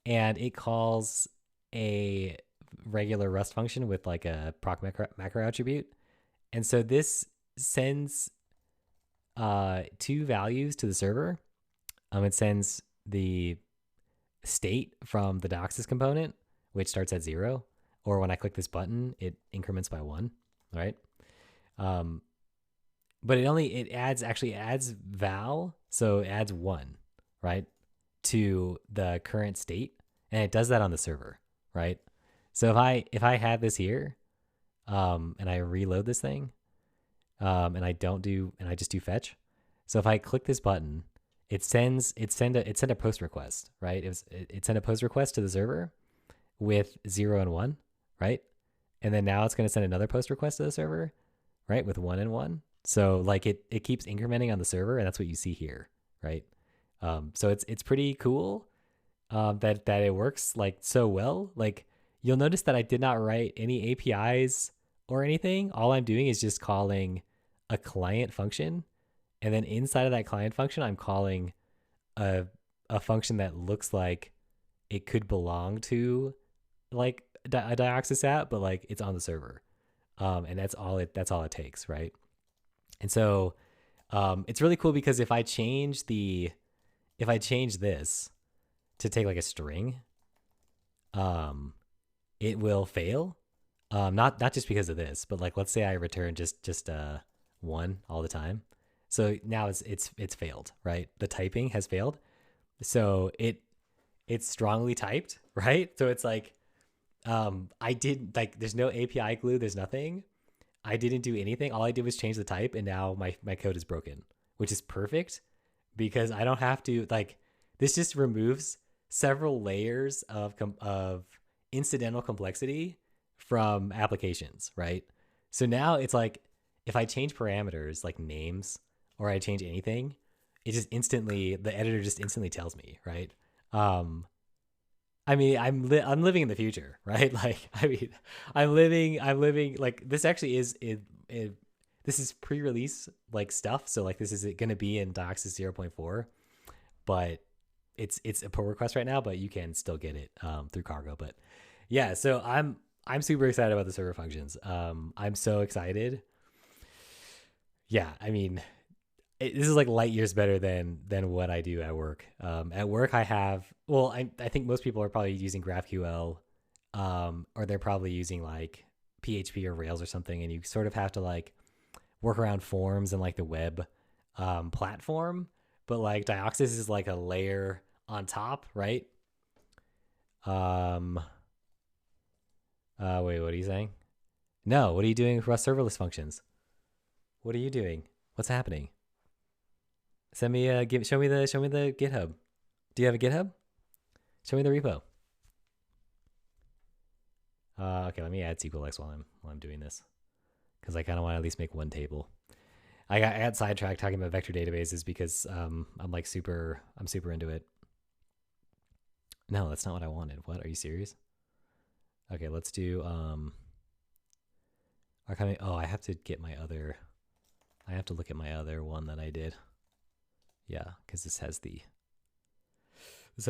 Speaker 1: and it calls a regular Rust function with a proc macro attribute, And so this sends two values to the server. It sends the state from the dioxus component, which starts at 0, or when I click this button, it increments by 1, right? But it actually adds val, so it adds 1, right, to the current state, and it does that on the server, right? So if I have this here, and I reload this thing, and I just do fetch. So if I click this button, it sent a post request, right? It sent a post request to the server with 0 and 1, right? And then now it's going to send another post request to the server, right, with 1 and 1. So like it keeps incrementing on the server, and that's what you see here, right? So it's pretty cool that it works like so well. Like you'll notice that I did not write any APIs or anything. All I'm doing is just calling a client function, and then inside of that client function, I'm calling a function that looks like it could belong to like a dioxus app, but like it's on the server, and that's all it takes, right? And so it's really cool because if I change this to take like a string, it will fail. Not just because of this, but like let's say I return just 1 all the time. So now it's failed, right? The typing has failed. So it's strongly typed, right? So it's like I did like there's no API glue, there's nothing. I didn't do anything. All I did was change the type, and now my code is broken, which is perfect because I don't have to like this just removes several layers of incidental complexity from applications, right? So now it's like if I change parameters like names or I change anything, it just the editor just instantly tells me, right? I mean, I'm living in the future, right? Like, I mean, I'm living like this actually is this is pre-release like stuff. So like this is going to be in dioxus 0.4, but it's a pull request right now, but you can still get it through Cargo. But yeah, so I'm super excited about the server functions. I'm so excited. Yeah, I mean, this is like light years better than what I do at work. At work, I think most people are probably using GraphQL, or they're probably using like PHP or Rails or something, and you sort of have to like work around forms and like the web platform. But like dioxus is like a layer on top, right? Wait, what are you saying? No, what are you doing with Rust serverless functions? What are you doing? What's happening? Show me the GitHub. Do you have a GitHub? Show me the repo. Okay, let me add SQLx while I'm doing this, because I kind of want to at least make one table. I got sidetracked talking about vector databases because I'm super into it. No, that's not what I wanted. What? Are you serious? Okay, let's do I have to get my other. I have to look at my other one that I did. Yeah, because this has the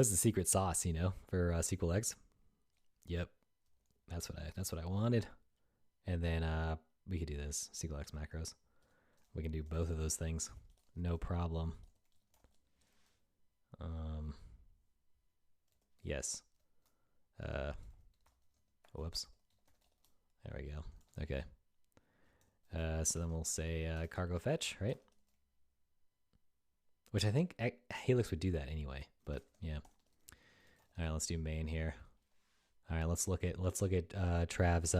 Speaker 1: secret sauce, you know, for SQLx. Yep, that's what I wanted. And then we could do this SQLx macros. We can do both of those things, no problem. Yes. Whoops. There we go. Okay. So then we'll say cargo fetch, right? Which I think Helix would do that anyway, but yeah. All right, let's do main here. All right, let's look at Trav's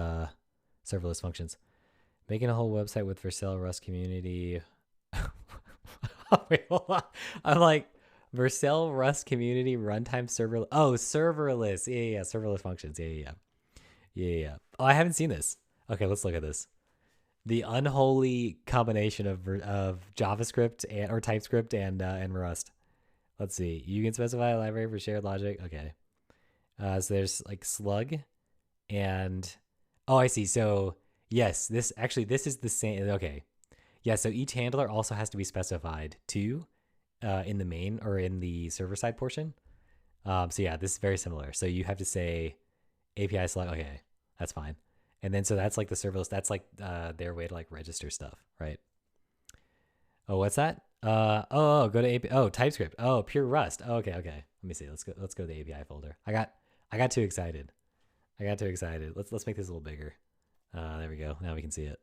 Speaker 1: serverless functions. Making a whole website with Vercel Rust community. Wait, hold on. I'm like Vercel Rust community runtime serverless. Oh, serverless. Yeah, serverless functions. Yeah. Oh, I haven't seen this. Okay, let's look at this. The unholy combination of JavaScript or TypeScript and Rust. Let's see. You can specify a library for shared logic. Okay. So there's like slug, and I see. So yes, this is the same. Okay. Yeah. So each handler also has to be specified too, in the main or in the server side portion. So yeah, this is very similar. So you have to say API select. Okay, that's fine. And then so that's like the serverless. That's like their way to like register stuff, right? Oh, what's that? Go to API. Oh, TypeScript. Oh, pure Rust. Oh, okay. Let me see. Let's go to the API folder. I got too excited. Let's make this a little bigger. There we go. Now we can see it.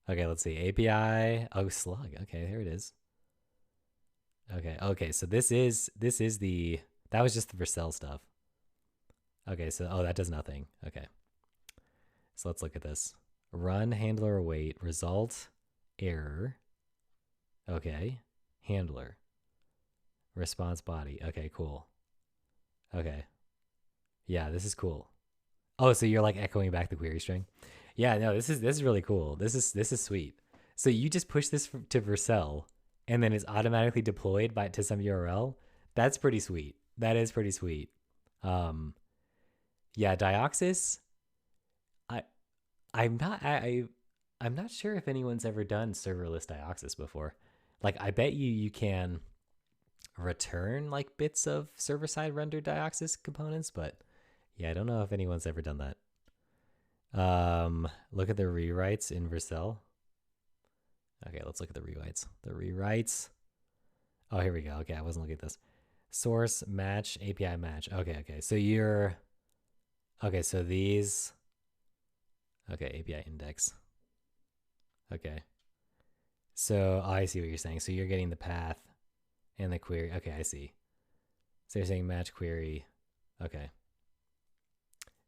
Speaker 1: Okay, let's see. API. Oh, slug. Okay, here it is. Okay. So this is that was just the Vercel stuff. Okay, so that does nothing. Okay. So let's look at this. Run handler await result error. Okay. Handler. Response body. Okay, cool. Okay. Yeah, this is cool. Oh, so you're like echoing back the query string? Yeah, no, this is really cool. This is sweet. So you just push this to Vercel and then it's automatically deployed to some URL. That's pretty sweet. That is pretty sweet. Yeah, dioxus. I'm not sure if anyone's ever done serverless dioxus before. Like, I bet you can return like bits of server-side rendered dioxus components, but yeah, I don't know if anyone's ever done that. Look at the rewrites in Vercel. Okay, let's look at the rewrites. The rewrites. Oh, here we go. Okay, I wasn't looking at this. Source match API match. Okay. So you're okay. So these. Okay, API index. Okay. So I see what you're saying. So you're getting the path and the query. Okay, I see. So you're saying match query. Okay.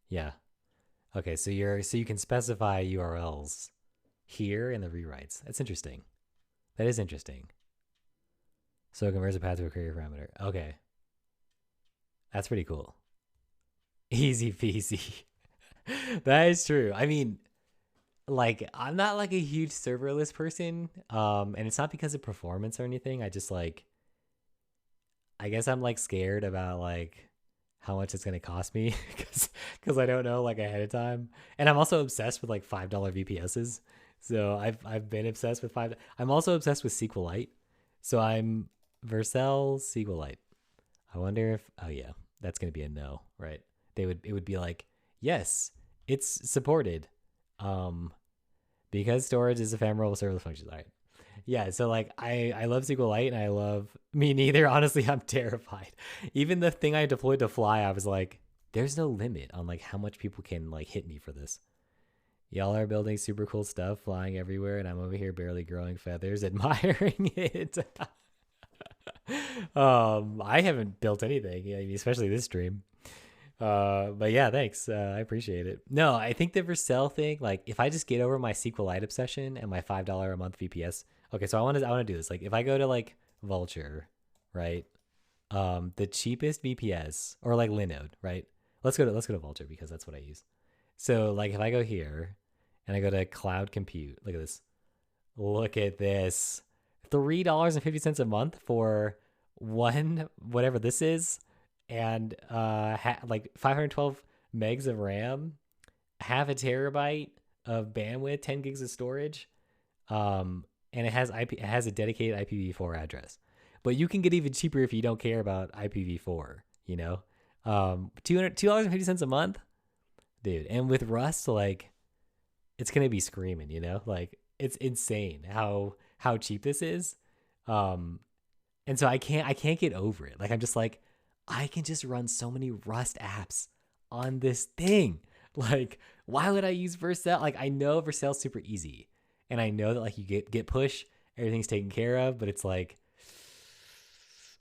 Speaker 1: Yeah. Okay, so you can specify URLs here in the rewrites. That's interesting. That is interesting. So it converts a path to a query parameter. Okay. That's pretty cool. Easy peasy. That is true. I mean, like, I'm not like a huge serverless person. And it's not because of performance or anything. I just like, I guess I'm like scared about like how much it's going to cost me because I don't know like ahead of time. And I'm also obsessed with like $5 VPSs. So I've been obsessed with I'm also obsessed with SQLite. So I'm Vercel SQLite. I wonder if, oh yeah, that's going to be a no, right? It would be like, yes, it's supported. Because storage is ephemeral with serverless functions. All right. Yeah, so like I love SQLite and I love me neither. Honestly, I'm terrified. Even the thing I deployed to Fly, I was like, there's no limit on like how much people can like hit me for this. Y'all are building super cool stuff, flying everywhere, and I'm over here barely growing feathers, admiring it. I haven't built anything, I mean, especially this stream. But yeah, thanks. I appreciate it. No, I think the Vercel thing, like if I just get over my SQLite obsession and my $5 a month VPS. Okay, so I want to do this. Like if I go to like Vulture, right? The cheapest VPS or like Linode, right? Let's go to Vulture because that's what I use. So like if I go here and I go to cloud compute, look at this. Look at this. $3.50 a month for one whatever this is, and like 512 megs of RAM, half a terabyte of bandwidth, 10 gigs of storage, and it has a dedicated IPv4 address. But you can get even cheaper if you don't care about IPv4. You know, $2.50 a month, dude. And with Rust, like, it's gonna be screaming. You know, like it's insane how cheap this is. And so I can't get over it. Like I'm just like, I can just run so many Rust apps on this thing. Like, why would I use Vercel? Like, I know Vercel's super easy, and I know that like you get push, everything's taken care of. But it's like,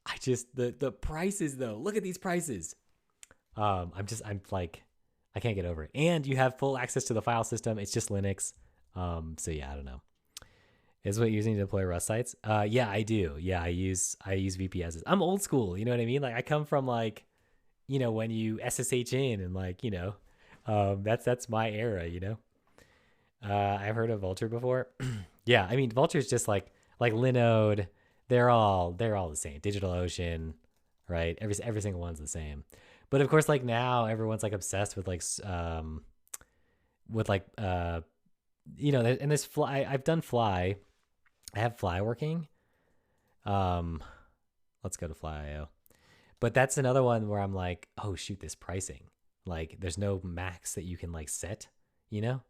Speaker 1: I just the prices though. Look at these prices. I'm like, I can't get over it. And you have full access to the file system. It's just Linux. So yeah, I don't know. Is what you're using to deploy Rust sites? Yeah, I do. Yeah, I use VPSs. I'm old school. You know what I mean? Like I come from like, you know, when you SSH in and like, you know, that's my era. You know, I've heard of Vulture before. Yeah, I mean Vulture is just like Linode. They're all the same. DigitalOcean, right? Every single one's the same. But of course, like now everyone's like obsessed with like you know, and this Fly. I've done Fly. I have Fly working. Let's go to Fly.io. But that's another one where I'm like, oh shoot, this pricing. Like there's no max that you can like set. you know?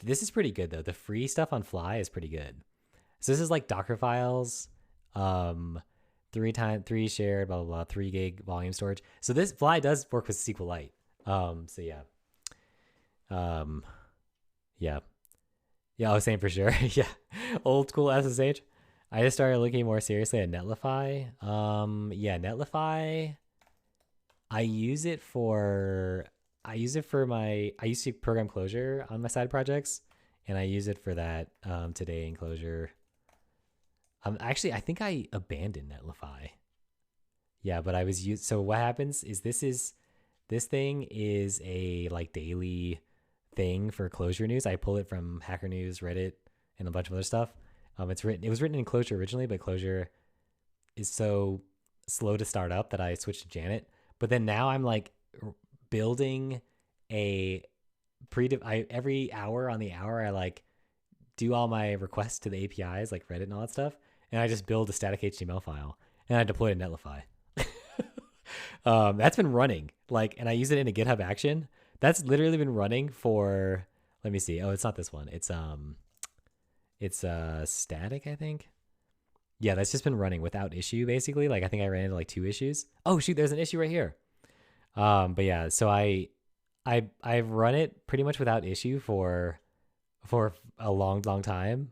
Speaker 1: This is pretty good though. The free stuff on Fly is pretty good. So this is like Docker files, 3 shared, blah, blah, blah, 3 gig volume storage. So this Fly does work with SQLite. So yeah. Yeah. Yeah, I was saying for sure. Yeah. Old school SSH. I just started looking more seriously at Netlify. Yeah, Netlify. I use it for my I used to program Clojure on my side projects, and I use it for that today in Clojure. Actually, I think I abandoned Netlify. Yeah, but I was used. So what happens is this thing is a like daily thing for Clojure news. I pull it from Hacker News, Reddit, and a bunch of other stuff. It was written in Clojure originally, but Clojure is so slow to start up that I switched to Janet. But then now I'm like building a every hour on the hour I like do all my requests to the APIs like Reddit and all that stuff, and I just build a static HTML file and I deploy it in Netlify. That's been running like, and I use it in a GitHub action. That's literally been running for, let me see. Oh, it's not this one. It's static, I think. Yeah, that's just been running without issue basically. Like I think I ran into like 2 issues. Oh shoot, there's an issue right here. But yeah, so I've run it pretty much without issue for a long time,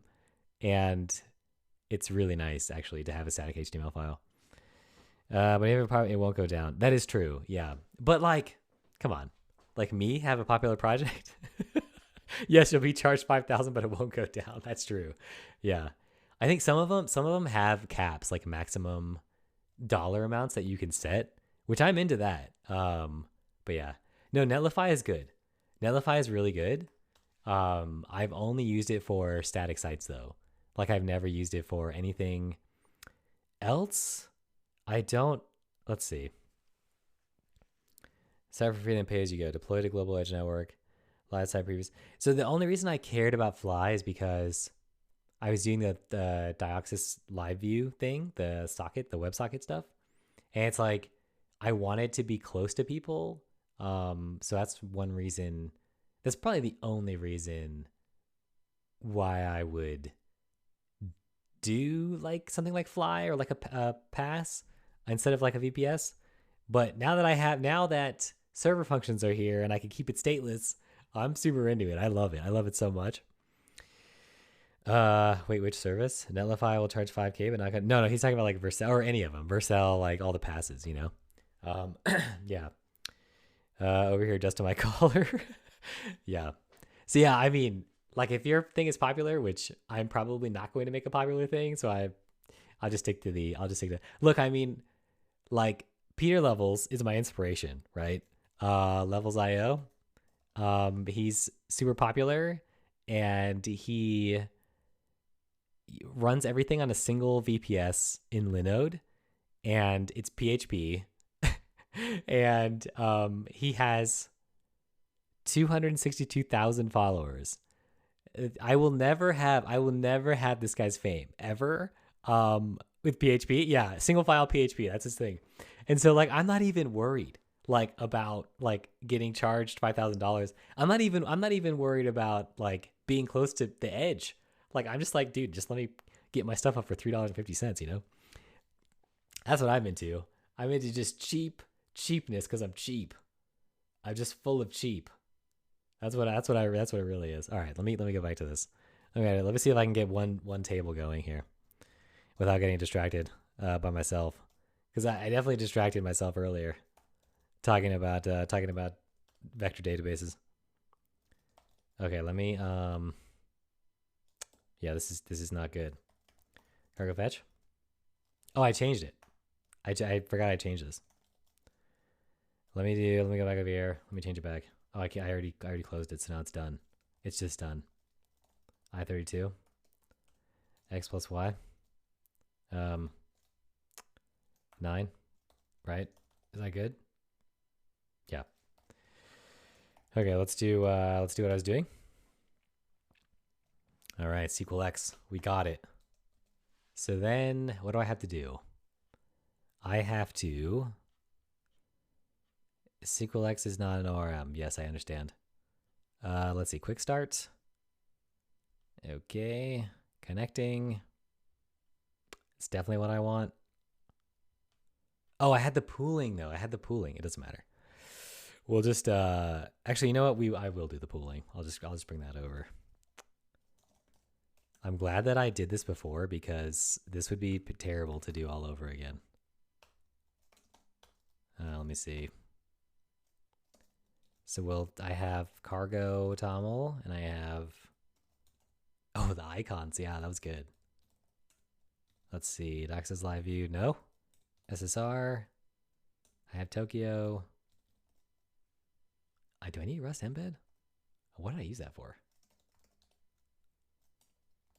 Speaker 1: and it's really nice actually to have a static HTML file. But it won't go down. That is true. Yeah, but like, come on, like me have a popular project. Yes, you'll be charged 5,000, but it won't go down. That's true. Yeah, I think some of them have caps, like maximum dollar amounts that you can set, which I'm into that. But yeah, no, Netlify is good. Netlify is really good. I've only used it for static sites though. Like I've never used it for anything else. I don't. Let's see. Start for free and pay as you go. Deploy to global edge network. Live site previews. So the only reason I cared about Fly is because I was doing the dioxus liveview thing, the socket, the WebSocket stuff, and it's like I wanted to be close to people. So that's one reason. That's probably the only reason why I would do like something like Fly or like a pass instead of like a VPS. But now that server functions are here and I can keep it stateless, I'm super into it. I love it. I love it so much. Wait, which service? Netlify will charge 5K, but not gonna, no, he's talking about like Vercel or any of them. Vercel, like all the passes, you know? Yeah. Over here, just to my caller. Yeah. So yeah, I mean, like if your thing is popular, which I'm probably not going to make a popular thing, so I'll just stick to look, I mean, like Peter Levels is my inspiration, right? Levels.io. He's super popular and he runs everything on a single VPS in Linode, and it's PHP. And he has 262,000 followers. I will never have this guy's fame ever. With PHP, yeah, single file PHP, that's his thing. And so like I'm not even worried like about like getting charged $5,000. I'm not even worried about like being close to the edge. Like I'm just like, dude, just let me get my stuff up for $3.50, you know? That's what I'm into. I'm into just cheapness because I'm cheap. I'm just full of cheap. That's what it really is. All right, let me go back to this. Okay, let me see if I can get one table going here without getting distracted by myself, because I definitely distracted myself earlier talking about vector databases. Okay, let me yeah, this is not good. Cargo fetch. Oh, I changed it. I forgot I changed this. Let me go back over here. Let me change it back. Oh, I already closed it, so now it's done. It's just done. I32. X plus Y. 9. Right? Is that good? Yeah. Okay, let's do what I was doing. All right, SQLx. We got it. So then what do I have to do? I have to... SQLx is not an ORM. Yes, I understand. Let's see, quick start. Okay, connecting. It's definitely what I want. Oh, I had the pooling though. I had the pooling. It doesn't matter. We'll just actually, you know what? I will do the pooling. I'll just bring that over. I'm glad that I did this before because this would be terrible to do all over again. Let me see. So I have cargo toml and I have, oh, the icons. Yeah, that was good. Let's see, dioxus live view. No. SSR. I have Tokyo. Do I need Rust embed? What did I use that for?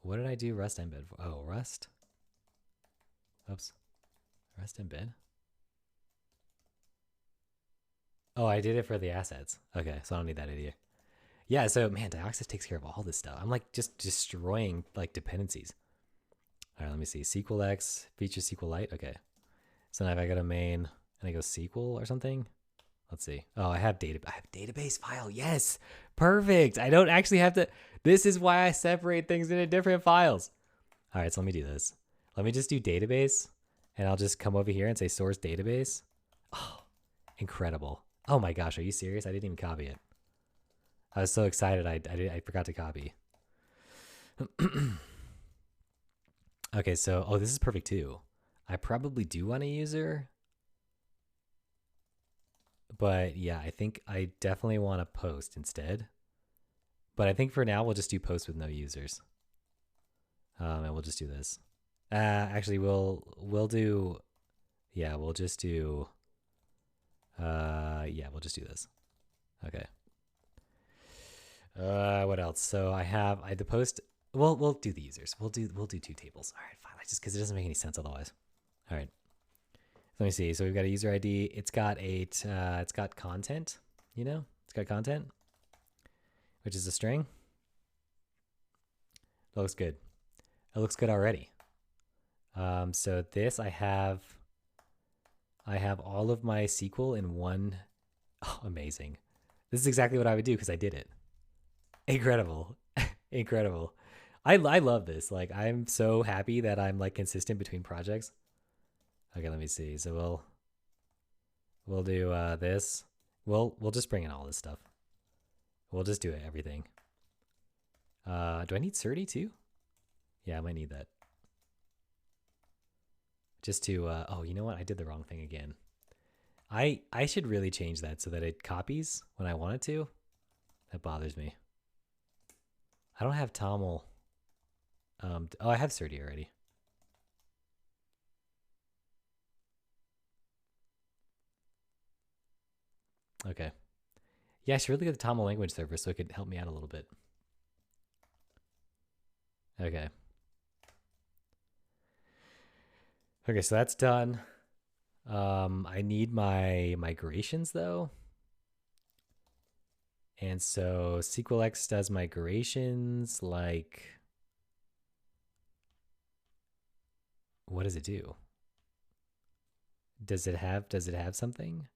Speaker 1: What did I do Rust embed for? Oh, Rust. Oops. Rust embed. Oh, I did it for the assets. Okay, so I don't need that idea. Yeah, so man, dioxus takes care of all this stuff. I'm like just destroying like dependencies. All right, let me see. SQLx, feature SQLite. Okay. So now if I go to main and I go SQL or something, let's see. Oh, I have database file. Yes, perfect. I don't actually have to. This is why I separate things into different files. All right, so let me do this. Let me just do database, and I'll just come over here and say source database. Oh, incredible. Oh my gosh, are you serious? I didn't even copy it. I was so excited. I forgot to copy. Okay, so oh, this is perfect too. I probably do want a user. But yeah, I think I definitely want to post instead. But I think for now we'll just do post with no users. And we'll just do this. Actually, we'll do. Yeah, we'll just do. Yeah, we'll just do this. Okay. What else? So I had the post. We'll do the users. We'll do 2 tables. All right, fine. Just because it doesn't make any sense otherwise. All right. Let me see. So we've got a user ID. It's got it's got content. You know, it's got content, which is a string. That looks good. It looks good already. So this I have all of my SQL in one. Oh, amazing. This is exactly what I would do because I did it. Incredible. Incredible. I love this. Like, I'm so happy that I'm like consistent between projects. Okay, let me see. So we'll do this. We'll just bring in all this stuff. We'll just do it, everything. Do I need Certi too? Yeah, I might need that. Just to oh, you know what? I did the wrong thing again. I should really change that so that it copies when I want it to. That bothers me. I don't have toml. Oh, I have Certi already. Okay. Yeah, I should really get the toml language server so it could help me out a little bit. Okay. Okay, so that's done. I need my migrations though. And so SQLx does migrations like, what does it do? Does it have something?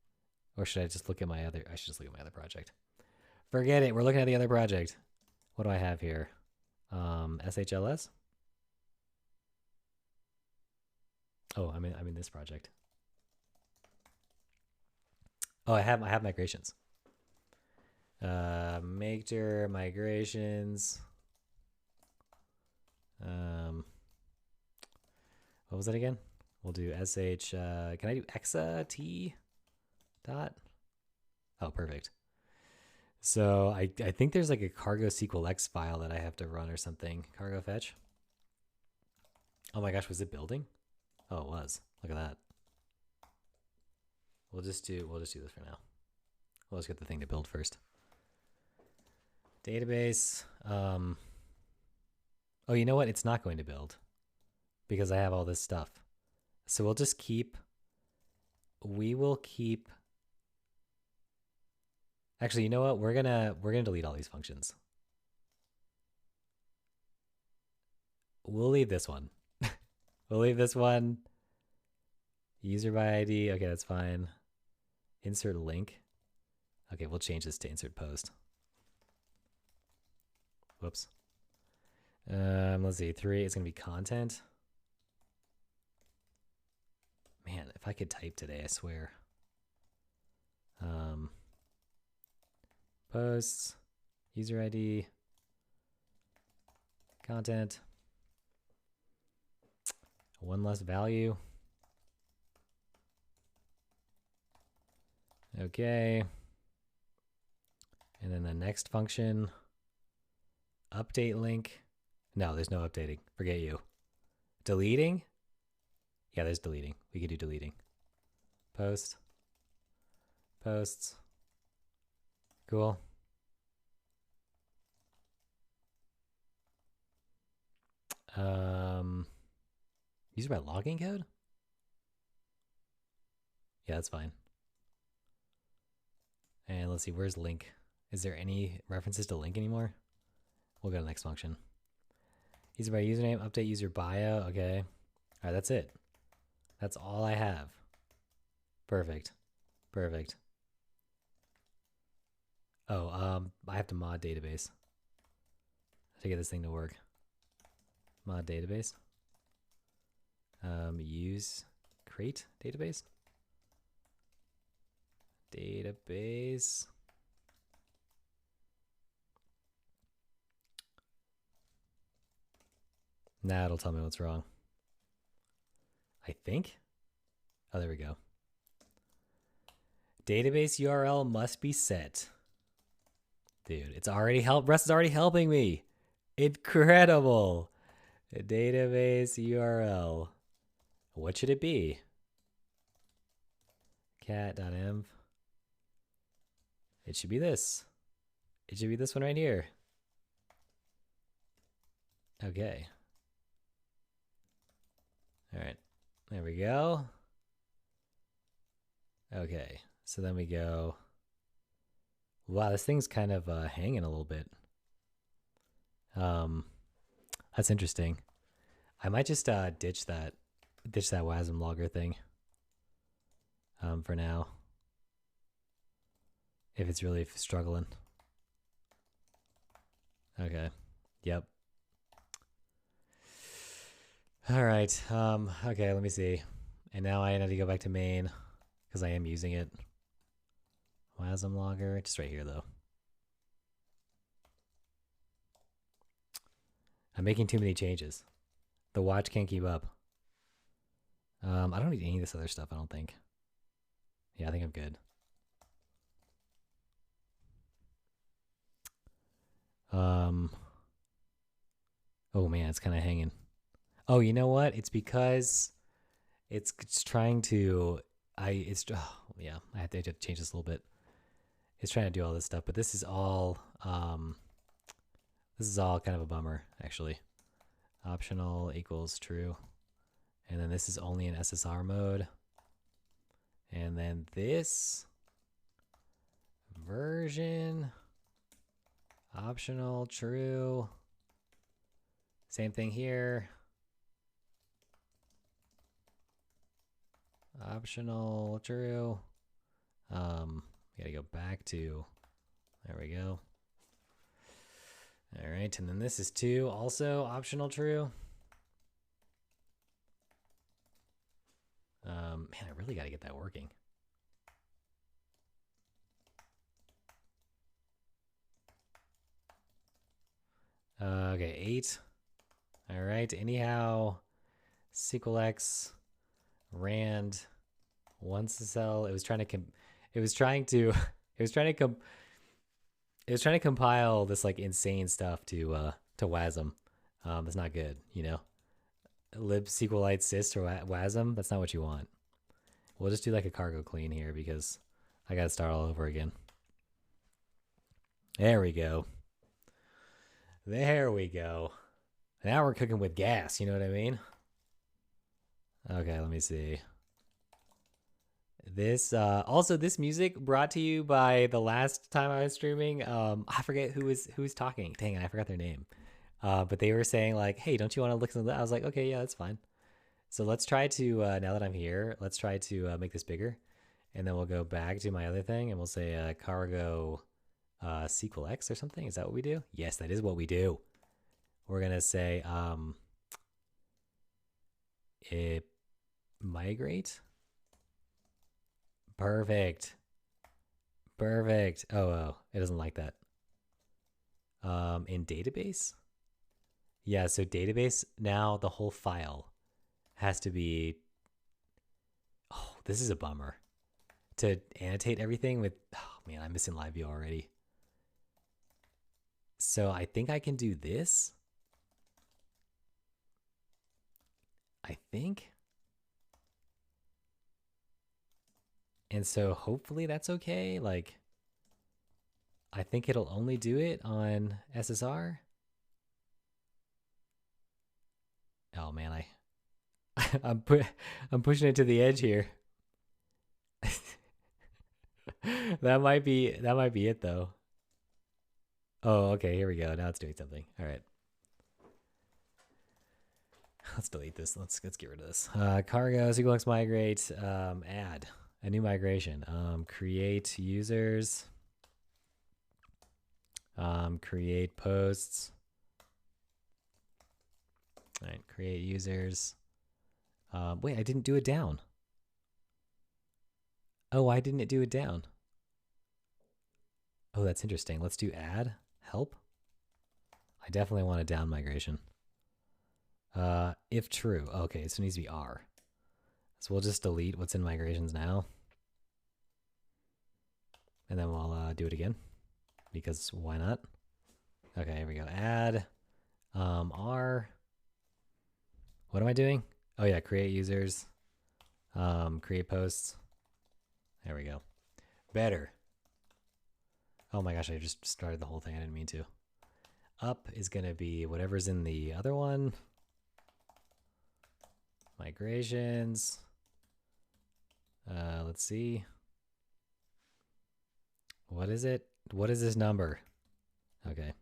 Speaker 1: Or should I just look at my other, I should just look at my other project. Forget it, we're looking at the other project. What do I have here? SHLS? Oh, I'm in this project. Oh, I have migrations. Maker migrations. What was that again? We'll do sh. Can I do exa t dot? Oh, perfect. So I think there's like a cargo SQLx file that I have to run or something. Cargo fetch. Oh my gosh, was it building? Oh, it was. Look at that. We'll just do this for now. We'll just get the thing to build first. Database. Oh, you know what? It's not going to build because I have all this stuff. So we'll just keep. We will keep. Actually, you know what? We're gonna delete all these functions. We'll leave this one. We'll leave this one. User by ID. Okay, that's fine. Insert link. Okay, we'll change this to insert post. Whoops. Let's see. 3 is going to be content. Man, if I could type today, I swear. Posts, user ID, content, 1 less value. Okay. And then the next function, update link. No, there's no updating. Forget you. Deleting? Yeah, there's deleting. We could do deleting. Post. Posts. Cool. User by login code? Yeah, that's fine. And let's see, where's link? Is there any references to link anymore? We'll go to the next function. User by username, update user bio. Okay. All right, that's it. That's all I have. Perfect. Perfect. Oh, I have to mod database to get this thing to work. Mod database. Use create database. Database. Nah, it'll tell me what's wrong. I think. Oh, there we go. Database URL must be set. Dude, it's already Rust is already helping me. Incredible. Database URL. What should it be? cat.env. It should be this. It should be this one right here. Okay. All right. There we go. Okay. So then we go. Wow, this thing's kind of hanging a little bit. That's interesting. I might just ditch that WASM logger thing for now, if it's really struggling. Okay. Yep. All right. Okay, let me see. And now I need to go back to main because I am using it. WASM logger, just right here though. I'm making too many changes. The watch can't keep up. I don't need any of this other stuff, I don't think. Yeah, I think I'm good. Oh man, it's kind of hanging. Oh, you know what? It's because it's trying to, yeah, I have to change this a little bit. It's trying to do all this stuff, but this is all kind of a bummer, actually. Optional equals true. And then this is only in SSR mode. And then this version, optional true. Same thing here. Optional true. Gotta go back to, there we go. All right, and then this is 2, also optional true. Man, I really got to get that working. Okay, 8. All right, anyhow, SQLx, rand, wants to sell. It was trying to compile this like insane stuff to WASM. It's not good, you know. Lib SQLite sys or WASM, that's not what you want. We'll just do like a cargo clean here because I gotta start all over again. There we go. There we go. Now we're cooking with gas, you know what I mean? Okay, let me see. This also this music brought to you by the last time I was streaming. I forget who was talking. Dang it, I forgot their name. But they were saying like, hey, don't you want to listen to that? I was like, okay, yeah, that's fine. So let's try to, now that I'm here, let's try to make this bigger. And then we'll go back to my other thing and we'll say cargo SQLx or something. Is that what we do? Yes, that is what we do. We're gonna say it migrate. Perfect. Perfect. Oh, it doesn't like that. In database? Yeah, so database, now the whole file has to be, oh, this is a bummer. To annotate everything with, oh man, I'm missing live view already. So I think I can do this. I think. And so hopefully that's okay. Like, I think it'll only do it on SSR. Oh man, I'm pushing it to the edge here. that might be it though. Oh, okay, here we go. Now it's doing something. All right. Let's delete this. Let's get rid of this. Cargo, SQLx migrate, add a new migration. Create users. Create posts. All right, create users. Wait, I didn't do it down. Oh, why didn't it do it down? Oh, that's interesting. Let's do add help. I definitely want a down migration. If true. Okay, so it needs to be R. So we'll just delete what's in migrations now. And then we'll do it again. Because why not? Okay, here we go. Add R. What am I doing? Oh yeah, create users. Create posts. There we go. Better. Oh my gosh, I just started the whole thing. I didn't mean to. Up is going to be whatever's in the other one. Migrations. Let's see. What is it? What is this number? Okay.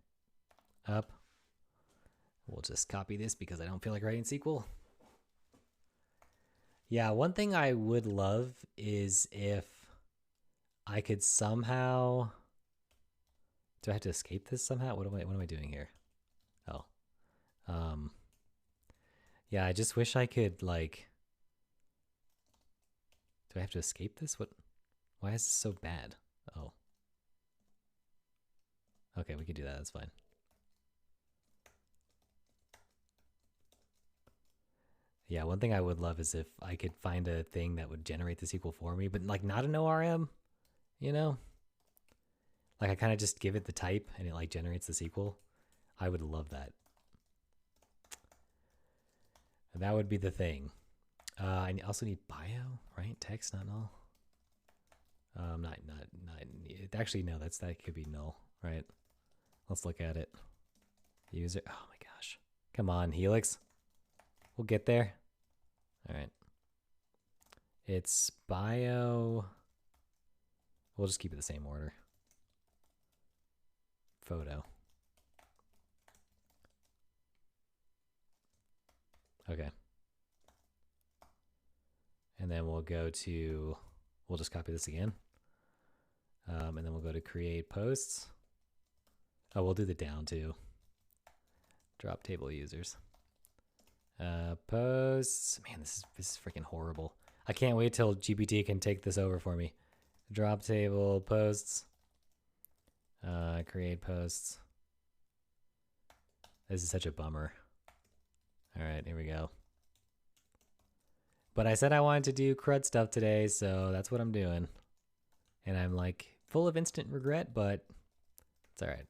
Speaker 1: Up. We'll just copy this because I don't feel like writing SQL. Yeah, one thing I would love is if I could somehow... Do I have to escape this somehow? What am I doing here? Oh. Yeah, I just wish I could, like... Do I have to escape this? What? Why is this so bad? Oh. Okay, we can do that. That's fine. Yeah, one thing I would love is if I could find a thing that would generate the SQL for me, but like not an ORM, you know? Like I kind of just give it the type and it like generates the SQL. I would love that. That would be the thing. I also need bio, right? Text, not null. Not. Actually, no. That could be null, right? Let's look at it. User. Oh my gosh! Come on, Helix. We'll get there. All right. It's bio. We'll just keep it the same order. Photo. Okay. And then we'll go to, we'll just copy this again. And then we'll go to create posts. Oh, we'll do the down too. Drop table users. Posts. Man, this is freaking horrible. I can't wait till GPT can take this over for me. Drop table posts. Create posts. This is such a bummer. All right, here we go. But I said I wanted to do CRUD stuff today, so that's what I'm doing. And I'm like full of instant regret, but it's all right.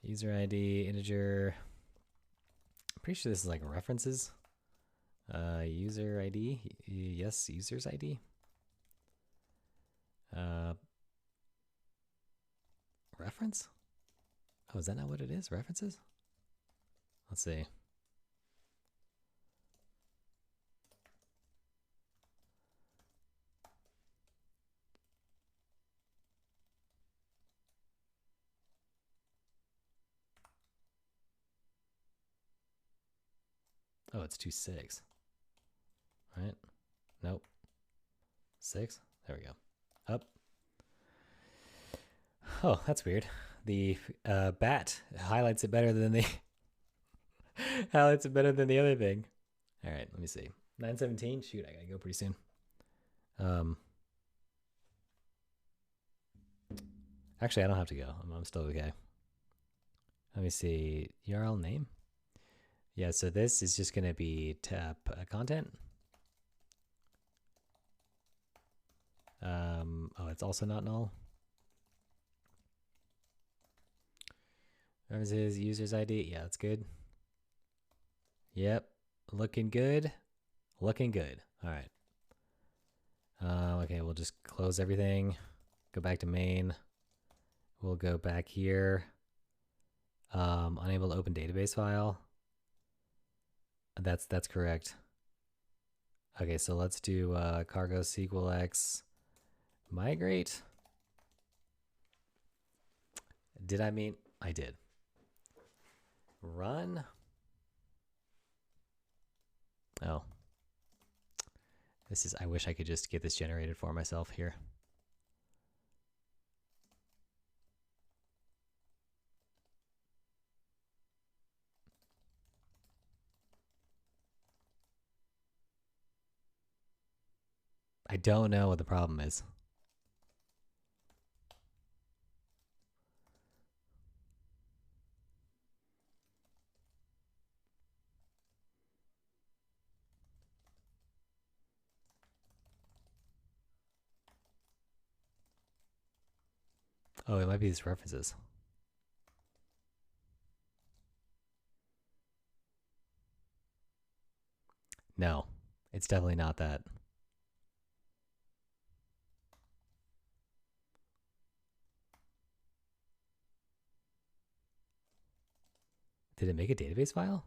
Speaker 1: User ID, integer. I'm pretty sure this is like references. User ID. Yes, user's ID. Reference? Oh, is that not what it is? References? Let's see. Oh, it's 2.6. Right? Nope. 6? There we go. Up. Oh, that's weird. The bat highlights it better than the highlights it better than the other thing. All right, let me see. 9:17. Shoot, I gotta go pretty soon. Actually, I don't have to go. I'm still okay. Let me see. URL name. Yeah, so this is just gonna be tab content. Oh, it's also not null. References, user's ID. Yeah, that's good. Yep, looking good. Looking good. All right. Okay, we'll just close everything. Go back to main. We'll go back here. Unable to open database file. That's correct. Okay, so let's do cargo SQLx migrate. Did I mean? I did. Run. Oh. This is, I wish I could just get this generated for myself here. I don't know what the problem is. Oh, it might be these references. No, it's definitely not that. Did it make a database file?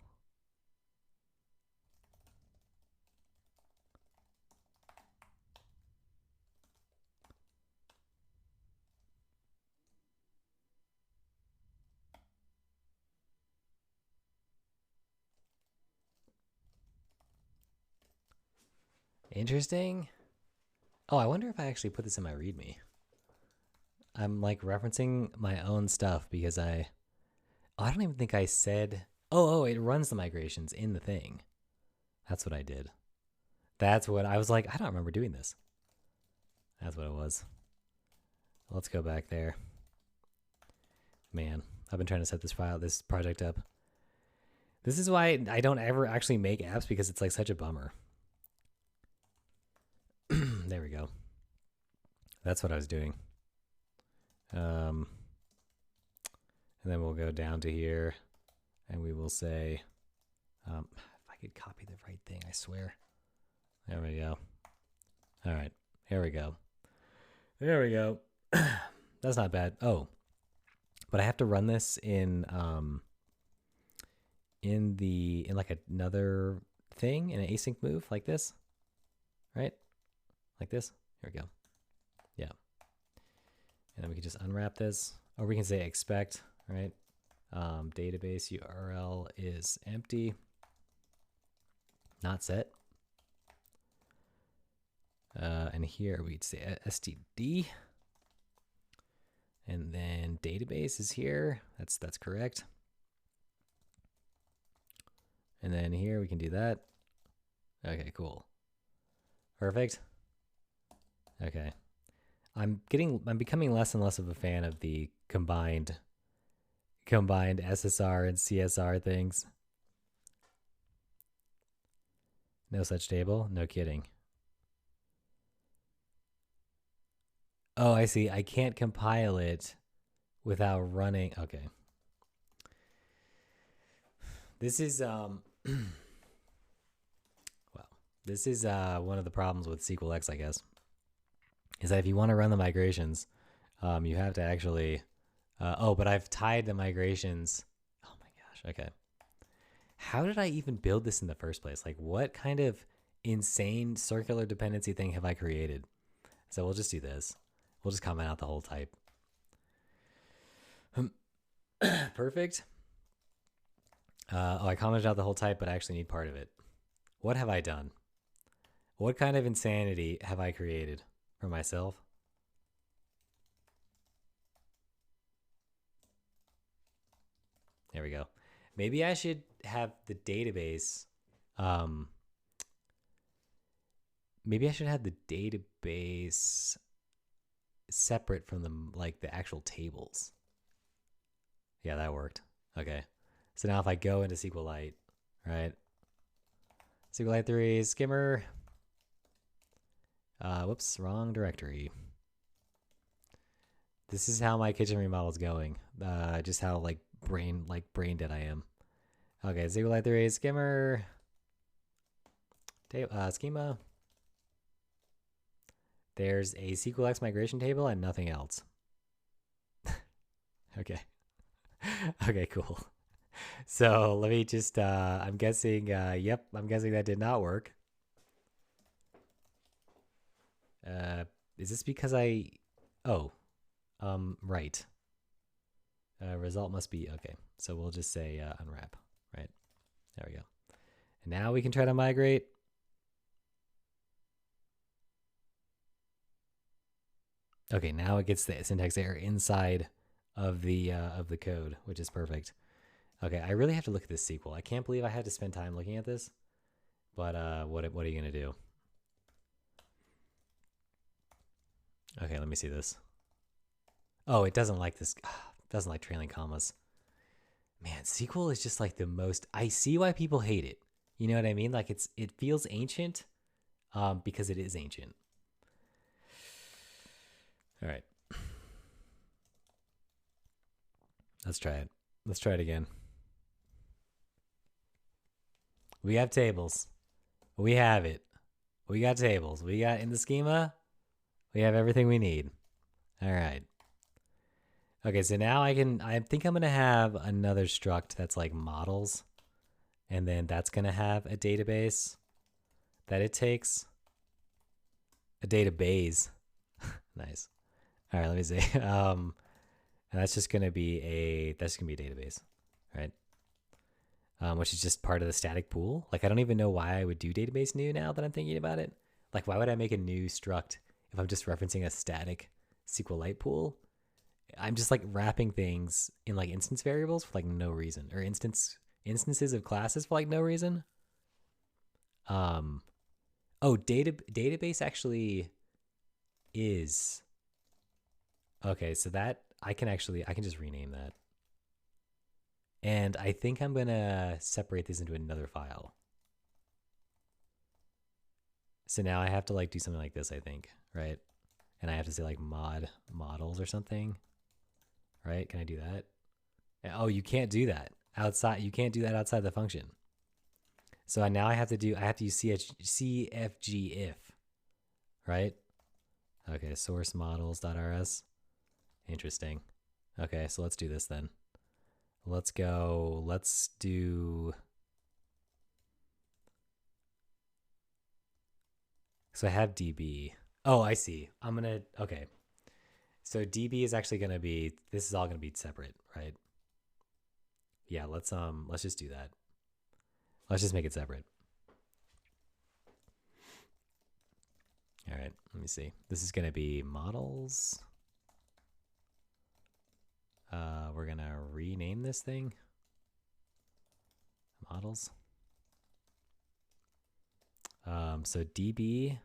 Speaker 1: Interesting. Oh, I wonder if I actually put this in my README. I'm like referencing my own stuff because I don't even think I said, oh, it runs the migrations in the thing. That's what I did. That's what I was like, I don't remember doing this. That's what it was. Let's go back there. Man, I've been trying to set this project up. This is why I don't ever actually make apps, because it's like such a bummer. There we go. That's what I was doing. And then we'll go down to here and we will say, if I could copy the right thing, I swear. There we go. All right, here we go. There we go. That's not bad. Oh, but I have to run this in like another thing in an async move like this, right? Like this. Here we go. Yeah. And then we can just unwrap this, or we can say expect, right? Database URL is empty, not set. And here we'd say std, and then database is here. That's correct. And then here we can do that. Okay, cool. Perfect. Okay. I'm becoming less and less of a fan of the combined SSR and CSR things. No such table? No kidding. Oh, I see. I can't compile it without running. Okay. This is well, this is one of the problems with SQLx, I guess, is that if you want to run the migrations, you have to actually oh, but I've tied the migrations. Oh my gosh. Okay. How did I even build this in the first place? Like, what kind of insane circular dependency thing have I created? So we'll just do this. We'll just comment out the whole type. Perfect. Oh, I commented out the whole type, but I actually need part of it. What have I done? What kind of insanity have I created for myself? There we go. Maybe I should have the database. Maybe I should have the database separate from the actual tables. Yeah, that worked. Okay. So now if I go into SQLite, right? SQLite 3 skimmer. Whoops, wrong directory. This is how my kitchen remodel is going. Just how brain dead I am. Okay, SQLite 3 skimmer. Schema. There's a SQLx migration table and nothing else. Okay. Okay, cool. So let me just, I'm guessing, yep, I'm guessing that did not work. Is this because right. Result must be, okay. So we'll just say unwrap, right? There we go. And now we can try to migrate. Okay, now it gets the syntax error inside of the code, which is perfect. Okay, I really have to look at this SQL. I can't believe I had to spend time looking at this. But what are you gonna do? Okay, let me see this. Oh, it doesn't like this. It doesn't like trailing commas. Man, SQL is just like the most. I see why people hate it. You know what I mean? Like it feels ancient, because it is ancient. All right. Let's try it. Let's try it again. We have tables. We have it. We got tables. We got in the schema. We have everything we need. All right. Okay, so now I think I'm going to have another struct that's like models. And then that's going to have a database that it takes. A database. Nice. All right, let me see. And that's just going to be a database, right? Which is just part of the static pool. Like, I don't even know why I would do database new now that I'm thinking about it. Like, why would I make a new struct if I'm just referencing a static SQLite pool? I'm just like wrapping things in like instance variables for like no reason, or instances of classes for like no reason. Oh, database actually is okay. So that I can just rename that. And I think I'm going to separate this into another file. So now I have to like do something like this, I think, right? And I have to say like models or something, right? Can I do that? Oh, you can't do that outside. You can't do that outside the function. So now I have to use CFG if, right? Okay, source models.rs. Interesting. Okay, so let's do this then. Let's do. So I have DB. Oh, I see. Okay. So DB is actually gonna be, this is all gonna be separate, right? Yeah, let's just do that. Let's just make it separate. All right, let me see. This is gonna be models. We're gonna rename this thing. Models. So DB,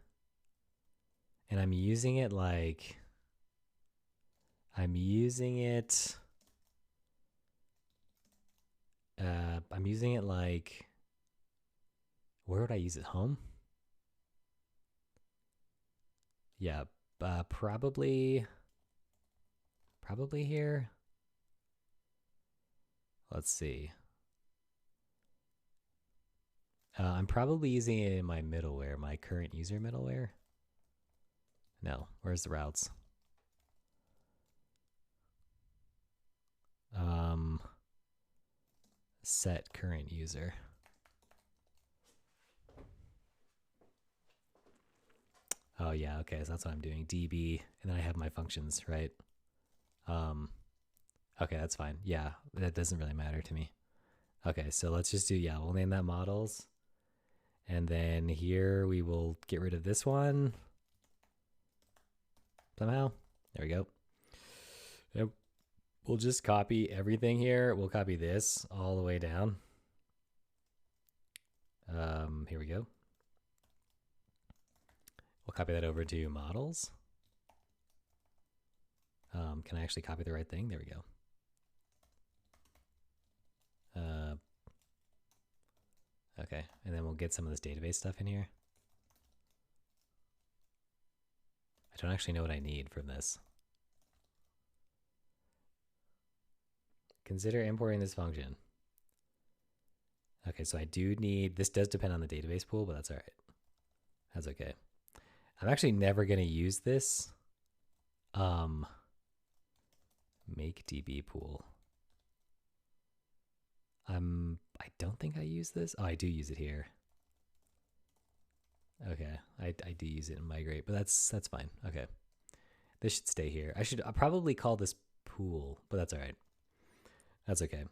Speaker 1: and I'm using it like, where would I use it? Home? Yeah, probably here. Let's see. I'm probably using it in my middleware, my current user middleware. No, where's the routes? Set current user. Oh yeah, okay, so that's what I'm doing. DB, and then I have my functions, right? Okay, that's fine. Yeah, that doesn't really matter to me. Okay, so let's just do, yeah, we'll name that models. And then here we will get rid of this one. Somehow. There we go. Yep. we'll just copy everything here. We'll copy this all the way down. Here we go. We'll copy that over to models. Can I actually copy the right thing? There we go. Okay, and then we'll get some of this database stuff in here. I don't actually know what I need from this. Consider importing this function. Okay, so I do need, this does depend on the database pool, but that's all right. That's okay. I'm actually never going to use this. Make DB pool. I don't think I use this. Oh, I do use it here. Okay, I do use it in migrate, but that's fine. Okay, this should stay here. I'll probably call this pool, but that's all right. That's okay.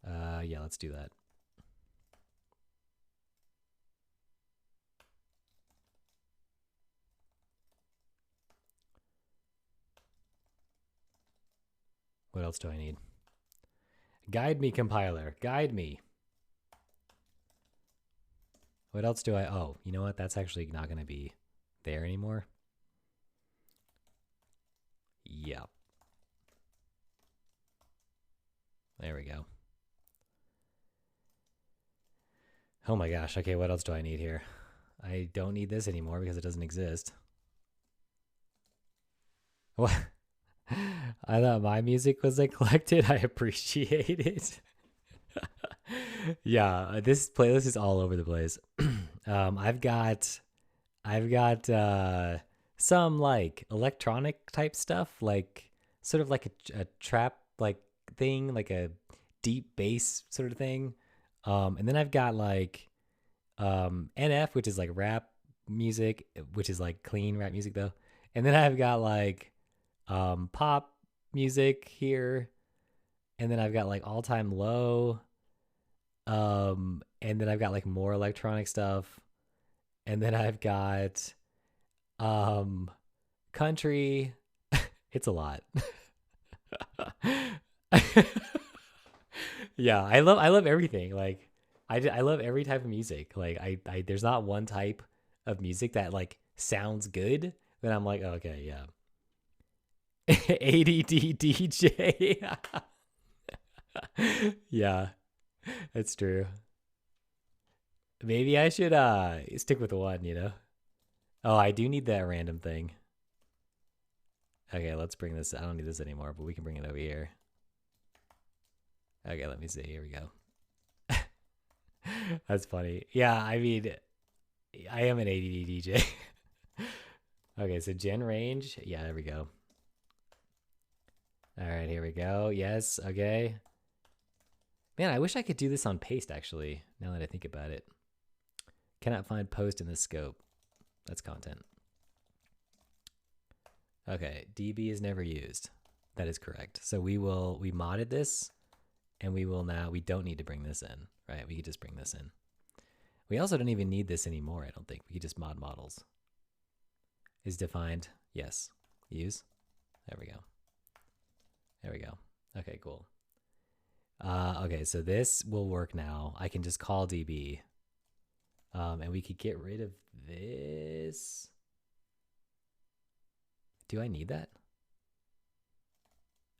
Speaker 1: Yeah, let's do that. What else do I need? Guide me, compiler. Guide me. What else do I... Oh, you know what? That's actually not going to be there anymore. Yep. There we go. Oh my gosh. Okay, what else do I need here? I don't need this anymore because it doesn't exist. What? I thought my music was collected. I appreciate it. Yeah, this playlist is all over the place. I've got some like electronic type stuff, like sort of like a trap like thing, like a deep bass sort of thing. And then I've got like NF, which is like rap music, which is like clean rap music though. And then I've got like pop music here, and then I've got like all time low, and then I've got like more electronic stuff, and then I've got country. It's a lot. Yeah, I love everything. Like I love every type of music. Like I there's not one type of music that like sounds good, then I'm like, oh, okay, yeah. ADD DJ. Yeah, that's true. Maybe I should stick with one, you know? Oh, I do need that random thing. Okay, let's bring this. I don't need this anymore, but we can bring it over here. Okay, let me see. Here we go. That's funny. Yeah, I mean, I am an ADD DJ. Okay, so gen range. Yeah, there we go. All right, here we go. Yes, okay. Man, I wish I could do this on paste, actually, now that I think about it. Cannot find post in the scope. That's content. Okay, DB is never used. That is correct. So we modded this, and we don't need to bring this in, right? We could just bring this in. We also don't even need this anymore, I don't think. We could just mod models. Is defined, yes. Use, there we go. There we go. Okay, cool. Okay, so this will work now. I can just call DB. And we could get rid of this. Do I need that?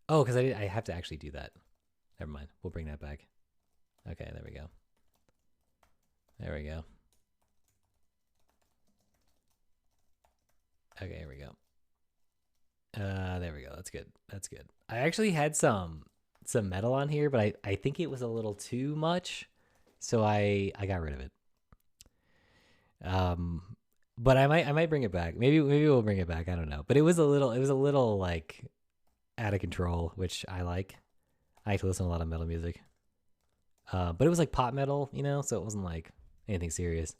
Speaker 1: Oh, because I have to actually do that. Never mind. We'll bring that back. Okay, there we go. There we go. Okay, here we go. There we go. That's good. That's good. I actually had some metal on here, but I think it was a little too much, so I got rid of it. But I might bring it back. Maybe we'll bring it back. I don't know. But it was a little like out of control, which I like. I like to listen to a lot of metal music. But it was like pop metal, you know, so it wasn't like anything serious.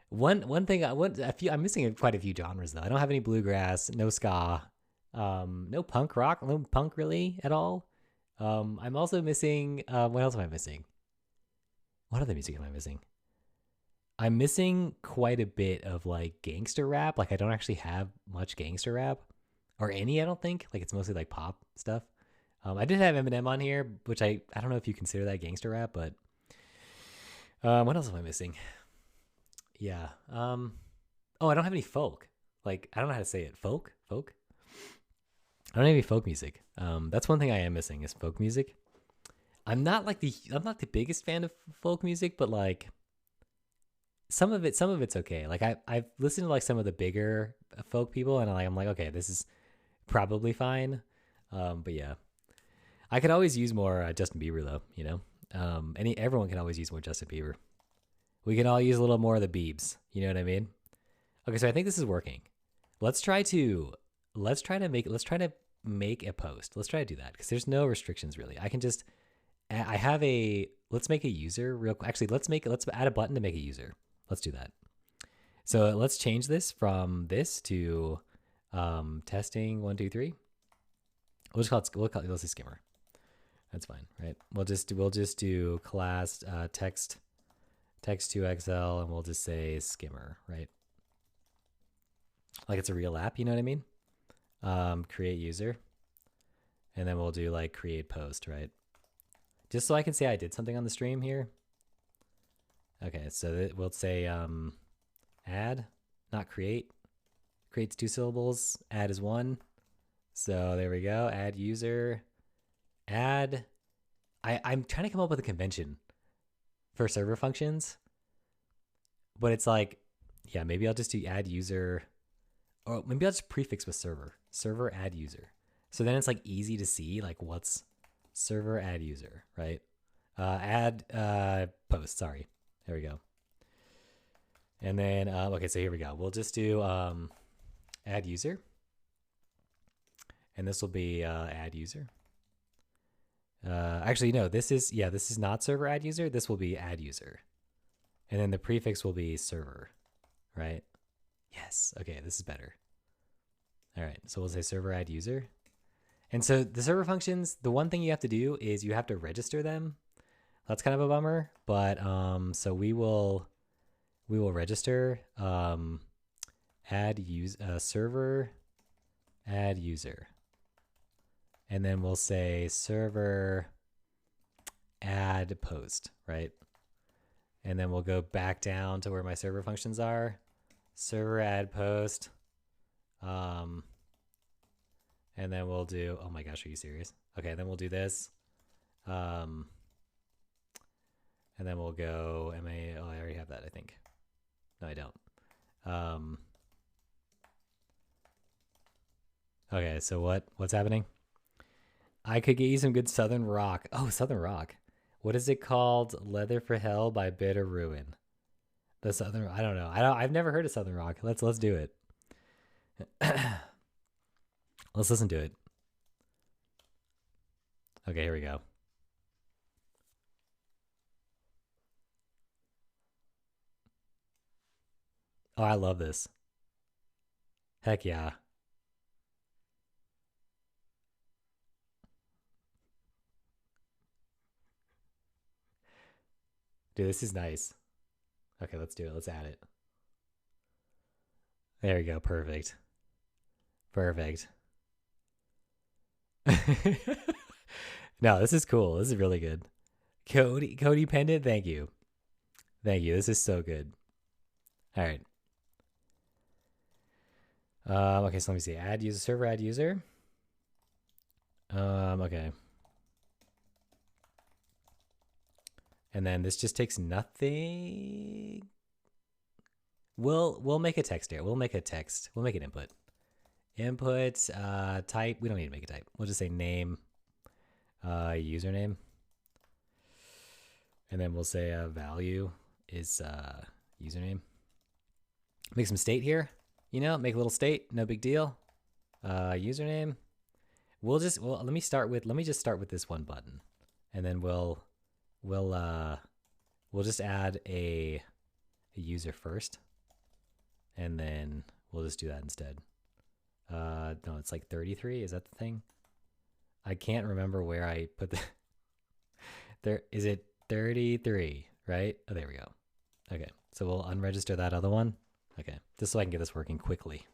Speaker 1: One thing I'm missing quite a few genres though. I don't have any bluegrass, no ska, no punk rock, no punk really at all. I'm also missing what else am I missing? What other music am I missing? I'm missing quite a bit of like gangster rap. Like I don't actually have much gangster rap. or any. I don't think like it's mostly like pop stuff. I did have Eminem on here, which I don't know if you consider that gangster rap, but what else am I missing? Yeah. Oh, I don't have any folk. Like I don't know how to say it. Folk. I don't have any folk music. That's one thing I am missing is folk music. I'm not the biggest fan of folk music, but like some of it's okay. Like I've listened to like some of the bigger folk people, and I'm like, okay, this is probably fine. But yeah, I could always use more Justin Bieber though. You know, everyone can always use more Justin Bieber. We can all use a little more of the Biebs. You know what I mean? Okay, so I think this is working. Let's try to make a post. Let's try to do that because there's no restrictions really. I can just let's make a user real quick. Actually, let's add a button to make a user. Let's do that. So let's change this from this to testing 1 2 3. Let's say skimmer. That's fine, right? We'll just do class text to XL, and we'll just say skimmer, right? Like it's a real app, you know what I mean? Create user, and then we'll do like create post, right? Just so I can say I did something on the stream here. Okay, so we'll say add, not create. Creates 2 syllables, add is 1. So there we go, add user, add. I'm trying to come up with a convention for server functions, but it's like, yeah, maybe I'll just do add user, or maybe I'll just prefix with server add user. So then it's like easy to see like what's server add user, right? Add post, sorry. There we go. And then, okay, so here we go. We'll just do add user. And this will be add user. Actually, no, this is not server add user. This will be add user. And then the prefix will be server, right? Yes, okay, this is better. All right, so we'll say server add user. And so the server functions, the one thing you have to do is you have to register them. That's kind of a bummer, but so we will register add server add user, and then we'll say server add post, right? And then we'll go back down to where my server functions are, server add post, and then we'll do, oh my gosh, are you serious? Okay, then we'll do this. And then we'll go oh, I already have that, I think. No, I don't. Okay, so what's happening? I could get you some good Southern rock. Oh, Southern rock. What is it called? Leather for Hell by Bitter Ruin. The Southern, I don't know. I've never heard of Southern rock. Let's do it. Let's listen to it. Okay, here we go. Oh, I love this. Heck yeah. Dude, this is nice. Okay, let's do it. Let's add it. There we go. Perfect. Perfect. No, this is cool. This is really good. Cody Pendant, thank you. Thank you. This is so good. All right. Okay, so let me see. Add user, server add user. Okay. And then this just takes nothing. We'll make a text here. We'll make a text. We'll make an input. Input type. We don't need to make a type. We'll just say name, username, and then we'll say value is username. Make some state here. You know, make a little state. No big deal. Username. Let me just start with this one button, and then we'll just add a user first, and then we'll just do that instead. No, it's like 33. Is that the thing? I can't remember where I put the. Is it 33? Right? Oh, there we go. Okay, so we'll unregister that other one. Okay, just so I can get this working quickly.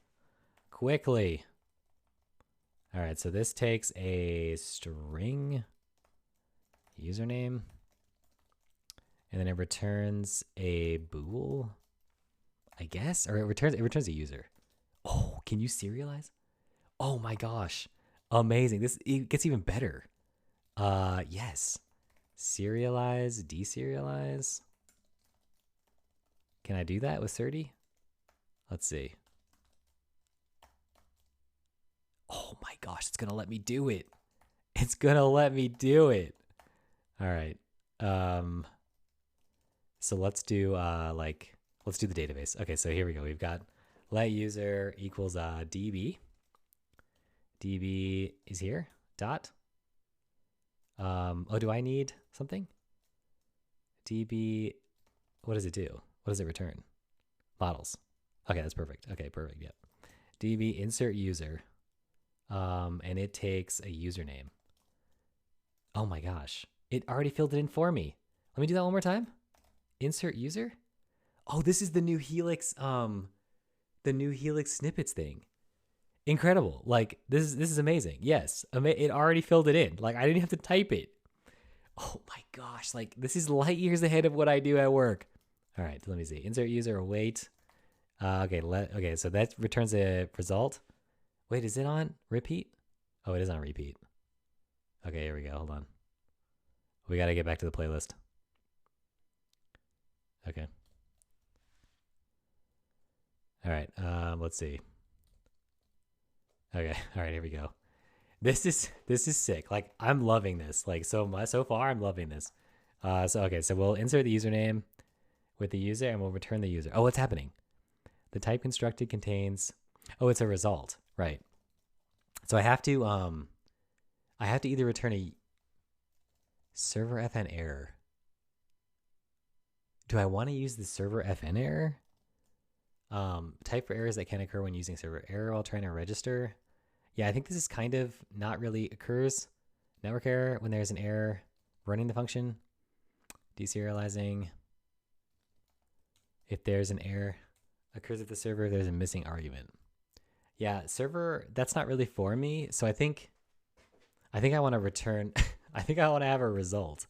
Speaker 1: All right, so this takes a string username, and then it returns a bool, I guess, or it returns a user. Oh, can you serialize? Oh my gosh, amazing! It gets even better. Yes, serialize, deserialize. Can I do that with 30? Let's see. Oh my gosh, it's gonna let me do it. It's gonna let me do it. All right. So let's do let's do the database. Okay, so here we go. We've got let user equals db. db is here. Dot. Oh, do I need something? db, what does it do? What does it return? Models. Okay, that's perfect. Okay, perfect. Yep. db insert user. And it takes a username. Oh my gosh. It already filled it in for me. Let me do that one more time. Insert user. Oh, this is the new Helix snippets thing. Incredible. Like this is amazing. Yes. It already filled it in. Like I didn't have to type it. Oh my gosh. Like this is light years ahead of what I do at work. All right, let me see. Insert user, await. Okay, so that returns a result. Wait, is it on repeat? Oh, it is on repeat. Okay, here we go. Hold on. We got to get back to the playlist. Okay. All right. Let's see. Okay. All right, here we go. This is sick. Like I'm loving this. Like so far I'm loving this. So we'll insert the username with the user and we'll return the user. Oh, what's happening? The type constructed contains, oh, it's a result. Right. So I have to either return a server FN error. Do I want to use the server FN error? Type for errors that can occur when using server error while trying to register. Yeah, I think this is kind of not really occurs. Network error when there's an error running the function. Deserializing. If there's an error occurs at the server, there's a missing argument. Yeah, server, that's not really for me. So I think I want to return, I think I want to have a result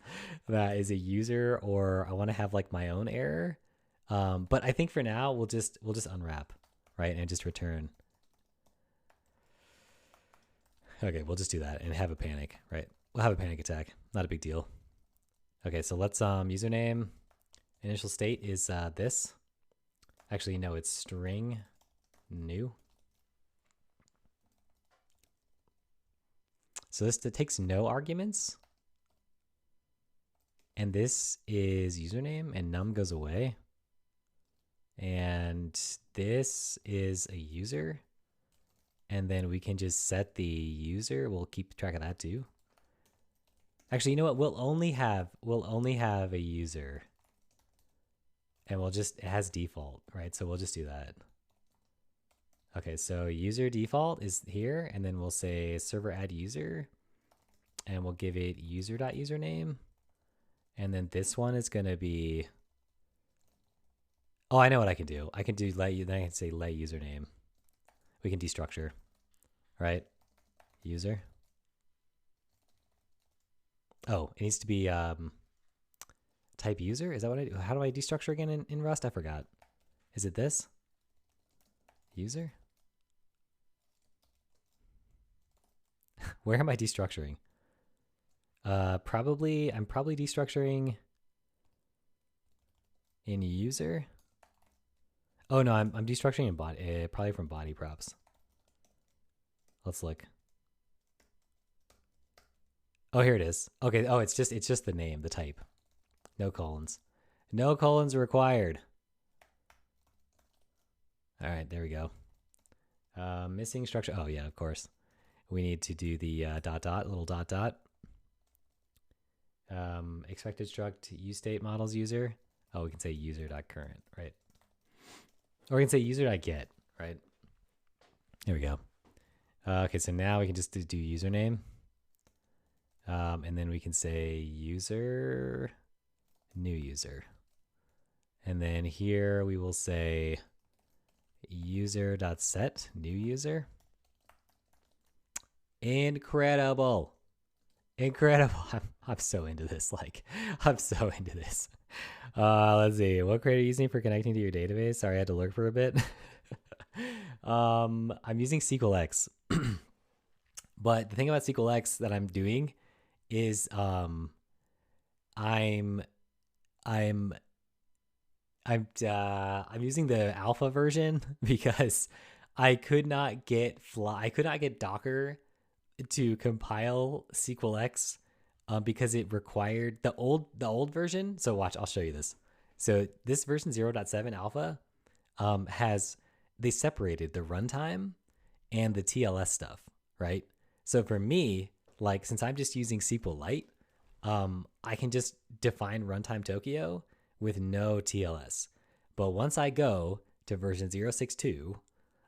Speaker 1: that is a user, or I want to have like my own error. But I think for now we'll just unwrap, right? And just return. Okay, we'll just do that and have a panic, right? We'll have a panic attack. Not a big deal. Okay, so let's username initial state is this. Actually, no, it's string new. So this takes no arguments. And this is username and num goes away. And this is a user. And then we can just set the user. We'll keep track of that too. Actually, you know what? We'll only have a user. And it has default, right? So we'll just do that. Okay, so user default is here, and then we'll say server add user, and we'll give it user.username. And then this one is gonna be, oh, I know what I can do. I can do then I can say let username. We can destructure, right? User. Oh, it needs to be type user. Is that what I do? How do I destructure again in Rust? I forgot. Is it this? User? Where am I destructuring? I'm probably destructuring in user. Oh no, I'm destructuring in body, probably from body props. Let's look. Oh, here it is. Okay. Oh, it's just the name, the type. No colons. No colons required. All right, there we go. Missing structure. Oh yeah, of course. We need to do the little dot. Expected struct useState models user. Oh, we can say user.current, right? Or we can say user.get, right? Here we go. Okay, so now we can just do username. And then we can say user, new user. And then here we will say user.set new user. Incredible. Incredible. I'm so into this. Like, I'm so into this. Let's see. What crate are you using for connecting to your database? Sorry, I had to lurk for a bit. I'm using SQLx. But the thing about SQLx that I'm doing is I'm I'm using the alpha version because I could not get Docker to compile SQLx because it required the old version. So watch, I'll show you this. So this version 0.7 alpha they separated the runtime and the TLS stuff, right? So for me, like since I'm just using SQLite, I can just define runtime Tokyo with no TLS. But once I go to version 0.6.2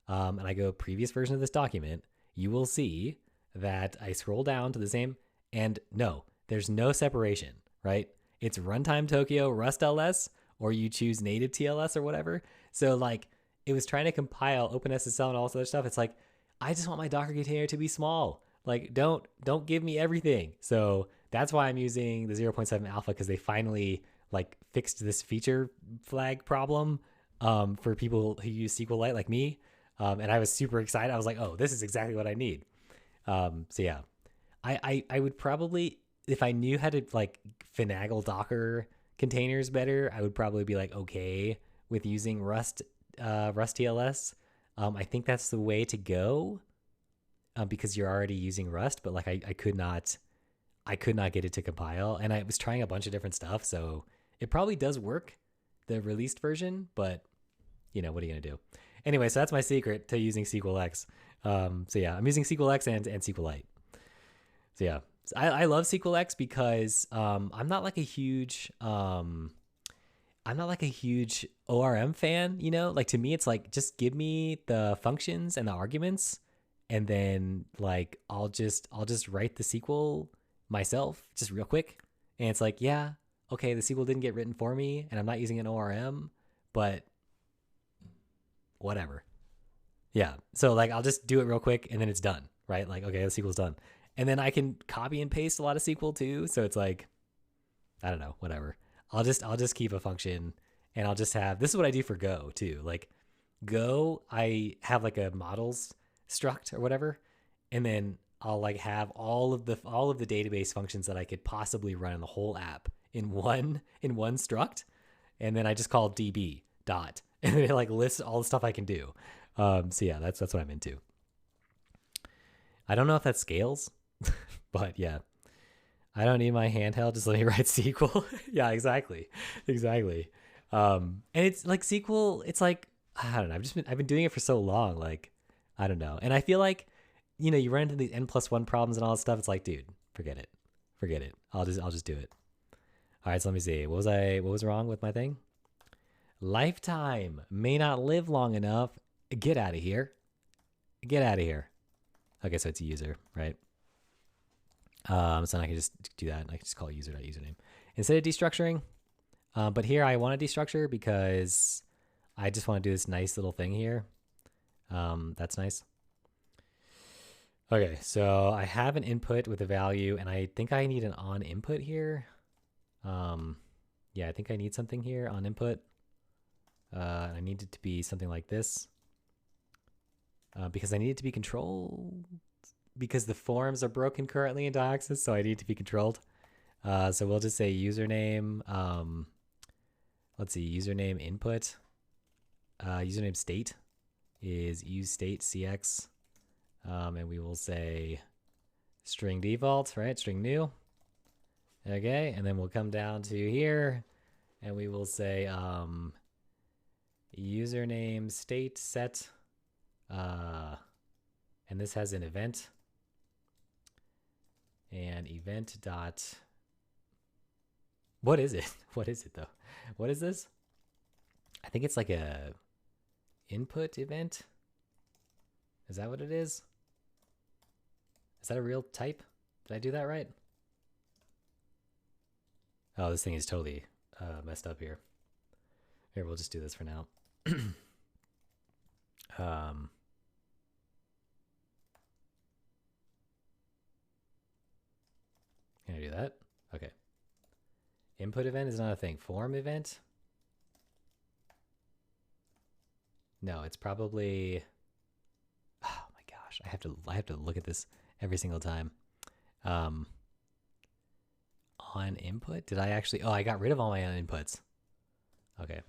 Speaker 1: and I go previous version of this document, you will see that I scroll down to the same, and no, there's no separation, right? It's runtime Tokyo Rust LS, or you choose native TLS or whatever. So like it was trying to compile OpenSSL and all this other stuff. It's like, I just want my Docker container to be small. Like don't give me everything. So that's why I'm using the 0.7 alpha, because they finally like fixed this feature flag problem for people who use SQLite like me. And I was super excited. I was like, oh, this is exactly what I need. So yeah, I would probably, if I knew how to like finagle Docker containers better, I would probably be like, okay with using Rust TLS. I think that's the way to go because you're already using Rust, but like I could not get it to compile, and I was trying a bunch of different stuff. So it probably does work, the released version, but you know, what are you going to do? Anyway, so that's my secret to using SQLx. So yeah, I'm using SQLx and SQLite. So yeah, I love SQLx because I'm not like a huge ORM fan, you know? Like to me it's like just give me the functions and the arguments, and then like I'll just write the SQL myself just real quick. And it's like, yeah, okay, the SQL didn't get written for me and I'm not using an ORM, but whatever. Yeah. So like I'll just do it real quick and then it's done, right? Like, okay, the SQL's done. And then I can copy and paste a lot of SQL too. So it's like, I don't know, whatever. I'll just keep a function, and I'll just have, this is what I do for Go too. Like Go, I have like a models struct or whatever, and then I'll like have all of the database functions that I could possibly run in the whole app in one struct, and then I just call db dot, and then it like lists all the stuff I can do. So yeah, that's what I'm into. I don't know if that scales, but yeah. I don't need my handheld. Just let me write SQL. Yeah, exactly. And it's like SQL. It's like, I don't know. I've been doing it for so long. Like, I don't know. And I feel like, you know, you run into these N+1 problems and all this stuff. It's like, dude, forget it. I'll just do it. All right. So let me see. What was wrong with my thing? Lifetime may not live long enough. Get out of here. Okay. So it's a user, right? So then I can just do that, and I can just call it user.username instead of destructuring. But here I want to destructure because I just want to do this nice little thing here. That's nice. Okay, so I have an input with a value, and I think I need an on input here. Yeah, I think I need something here on input. I need it to be something like this because I need it to be controlled, because the forms are broken currently in dioxus, so I need to be controlled. So we'll just say username. Let's see, username input. Username state is useState CX. And we will say string default, right? String new. Okay, and then we'll come down to here, and we will say username state set. And this has an event. And event dot, what is it? What is it though? What is this? I think it's like a input event. Is that what it is? Is that a real type? Did I do that right? Oh, this thing is totally messed up here. Here, we'll just do this for now. Can I do that? Okay. Input event is not a thing. Form event? No, it's probably. Oh my gosh, I have to look at this every single time. On input, did I actually? Oh, I got rid of all my own inputs. Okay.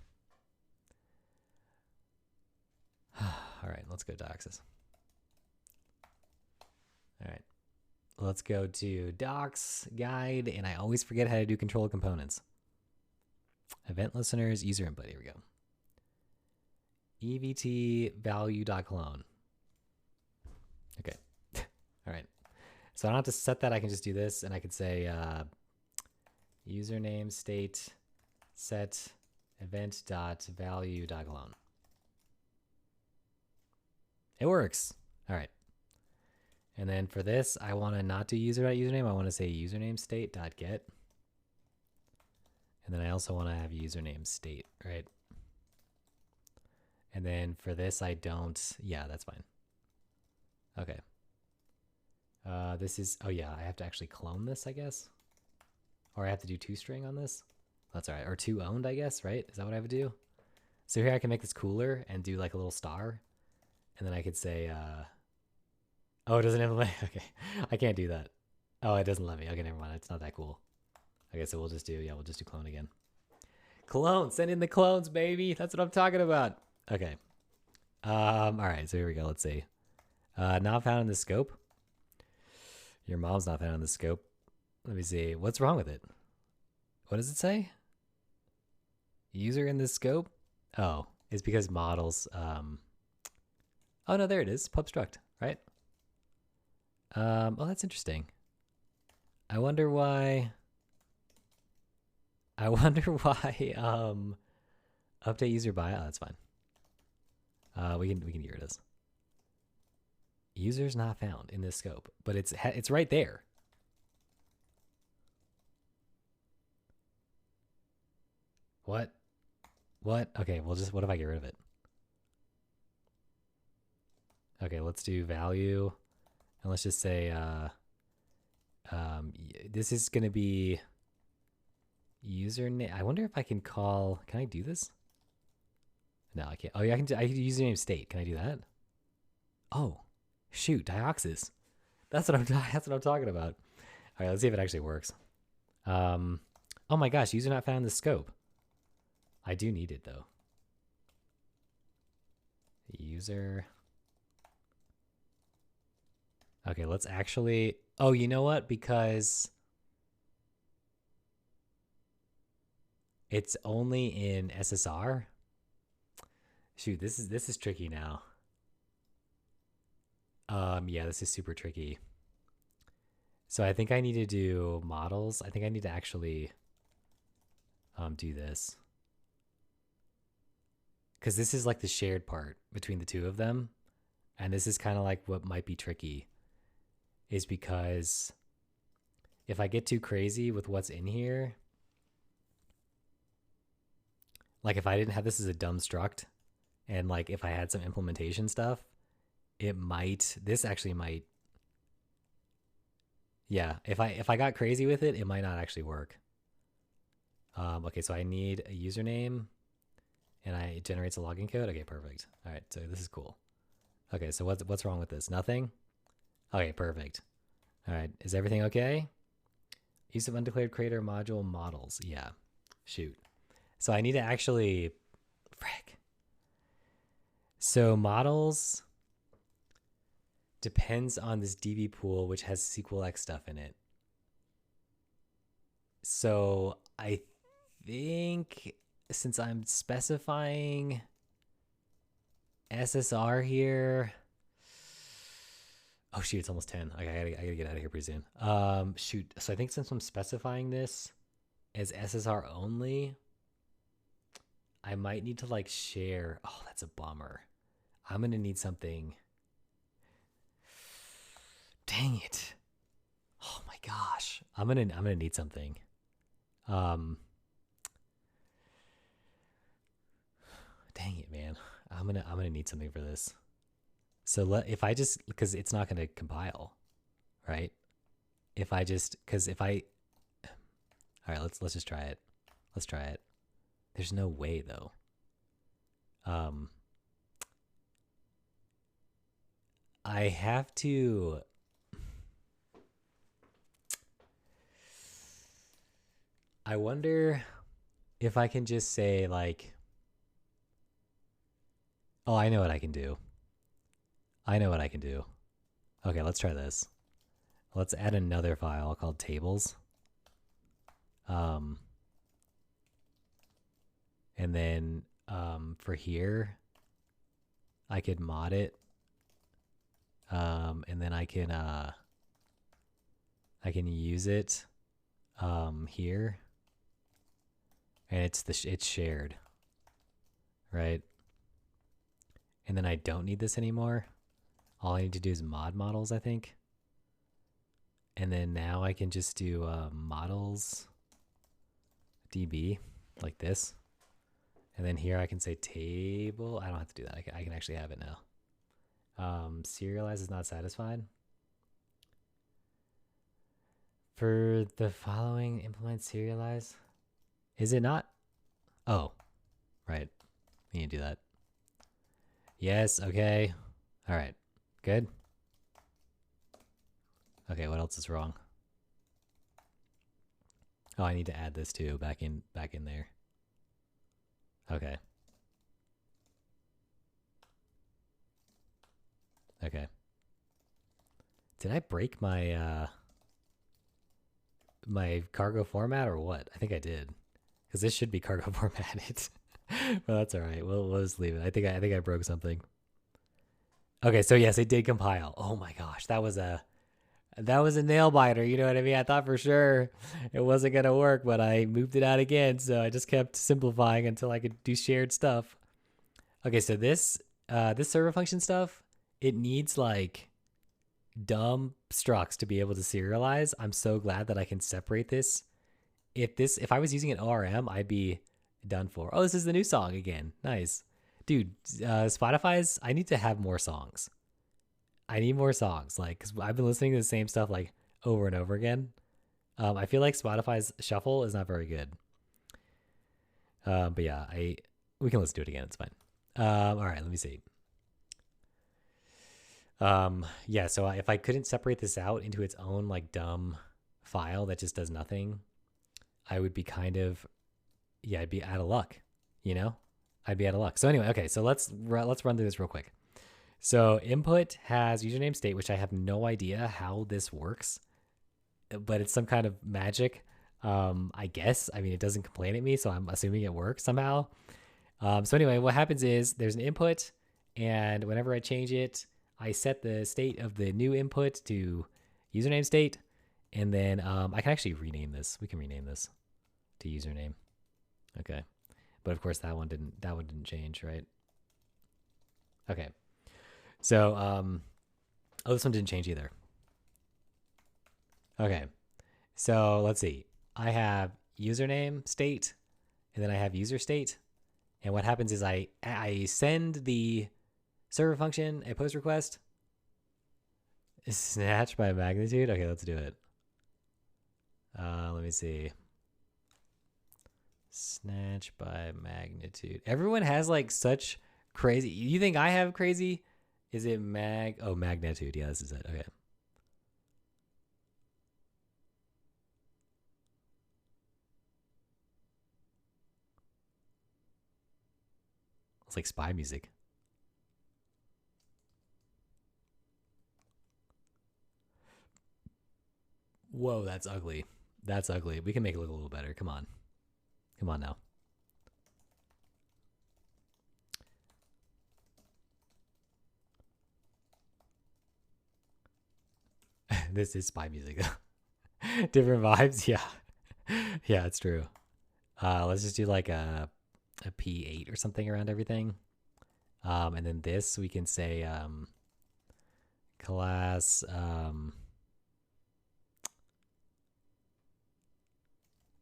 Speaker 1: All right, let's go dioxus. All right, let's go to docs guide, and I always forget how to do control components. Event listeners, user input. Here we go. EVT value.clone. Okay. All right. So I don't have to set that. I can just do this, and I could say username state set event.value.clone. It works. All right. And then for this, I want to not do user.username. I want to say username state.get. And then I also want to have username state, right? And then for this, I don't. Yeah, that's fine. Okay. This is, oh yeah, I have to actually clone this, I guess. Or I have to do toString on this. That's all right. Or toOwned, I guess, right? Is that what I have to do? So here I can make this cooler and do like a little star. And then I could say, oh, it doesn't implement. Okay. I can't do that. Oh, it doesn't let me. Okay, never mind. It's not that cool. Okay, so we'll just do clone again. Clone, send in the clones, baby. That's what I'm talking about. Okay. All right, so here we go. Let's see. Not found in the scope. Your mom's not found in the scope. Let me see. What's wrong with it? What does it say? User in the scope? Oh, it's because models. Oh no, there it is. Pub struct, right? Oh, that's interesting. I wonder why. Update user by. Oh, that's fine. We can get rid of this. User's not found in this scope, but it's right there. What? Okay, well, just what if I get rid of it? Okay, let's do value, and let's just say this is gonna be username. I wonder if I can call. Can I do this? No, I can't. Oh yeah, I can do username state. Can I do that? Oh, shoot, dioxus. That's what I'm talking about. All right, let's see if it actually works. Oh my gosh, user not found in the scope. I do need it though. User. Okay, let's actually. Oh, you know what? Because it's only in SSR. Shoot, this is tricky now. Yeah, this is super tricky. So I think I need to do models. I think I need to actually do this. Because this is like the shared part between the two of them. And this is kind of like what might be tricky. Is because if I get too crazy with what's in here, like if I didn't have this as a dumb struct, and like if I had some implementation stuff, this actually might, yeah, if I got crazy with it, it might not actually work. Okay, so I need a username, and it generates a login code. Okay, perfect. All right, so this is cool. Okay, so what's wrong with this? Nothing? Okay, perfect. All right, is everything okay? Use of undeclared creator module models. Yeah, shoot. So I need to actually, frick. So models depends on this DB pool, which has SQLx stuff in it. So I think since I'm specifying SSR here, oh shoot, it's almost 10. Okay, I gotta get out of here pretty soon. Shoot. So I think since I'm specifying this as SSR only, I might need to like share. Oh, that's a bummer. I'm gonna need something. Dang it. Oh my gosh. I'm gonna need something. Dang it, man. I'm gonna need something for this. So because it's not gonna compile, right? If I just, because if I All right, let's just try it. Let's try it. There's no way though. I have to. I wonder if I can just say like, oh, I know what I can do. I know what I can do. Okay, let's try this. Let's add another file called tables. And then for here, I could mod it. And then I can use it here. And it's shared, right? And then I don't need this anymore. All I need to do is mod models, I think. And then now I can just do models db like this. And then here I can say table. I don't have to do that. I can actually have it now. Serialize is not satisfied. For the following, implement serialize. Is it not? Oh, right. We need to do that. Yes, okay. All right, good. Okay, what else is wrong? Oh, I need to add this too, back in there. Okay. Okay. Did I break my my cargo format or what? I think I did. Because this should be cargo formatted. Well, that's all right. We'll just leave it. I think I broke something. Okay, so yes, it did compile. Oh my gosh, that was a nail biter. You know what I mean? I thought for sure it wasn't gonna work, but I moved it out again. So I just kept simplifying until I could do shared stuff. Okay, so this server function stuff, it needs like dumb structs to be able to serialize. I'm so glad that I can separate this. If I was using an ORM, I'd be done for. Oh, this is the new song again. Nice. Dude, Spotify's, I need to have more songs. I need more songs, like, because I've been listening to the same stuff like over and over again. I feel like Spotify's shuffle is not very good. But yeah, we can listen to it again. It's fine. All right, let me see. Yeah, so if I couldn't separate this out into its own like dumb file that just does nothing, I would be kind of, yeah, I'd be out of luck, you know? I'd be out of luck. So anyway, okay, so let's run through this real quick. So input has username state, which I have no idea how this works, but it's some kind of magic, I guess. I mean, it doesn't complain at me, so I'm assuming it works somehow. So anyway, what happens is there's an input, and whenever I change it, I set the state of the new input to username state, and then I can actually rename this. We can rename this to username. Okay, but of course that one didn't change, right? Okay, so oh, this one didn't change either. Okay, so let's see. I have username state, and then I have user state, and what happens is I send the server function a post request. Snatch by magnitude. Okay, let's do it. Let me see. Snatch by magnitude. Everyone has like such crazy. You think I have crazy? Is it magnitude? Yeah, this is it. Okay. It's like spy music. Whoa, that's ugly. That's ugly. We can make it look a little better. Come on. Come on now. This is spy music. Different vibes. Yeah. Yeah, it's true. Let's just do like a P8 or something around everything. And then this, we can say class.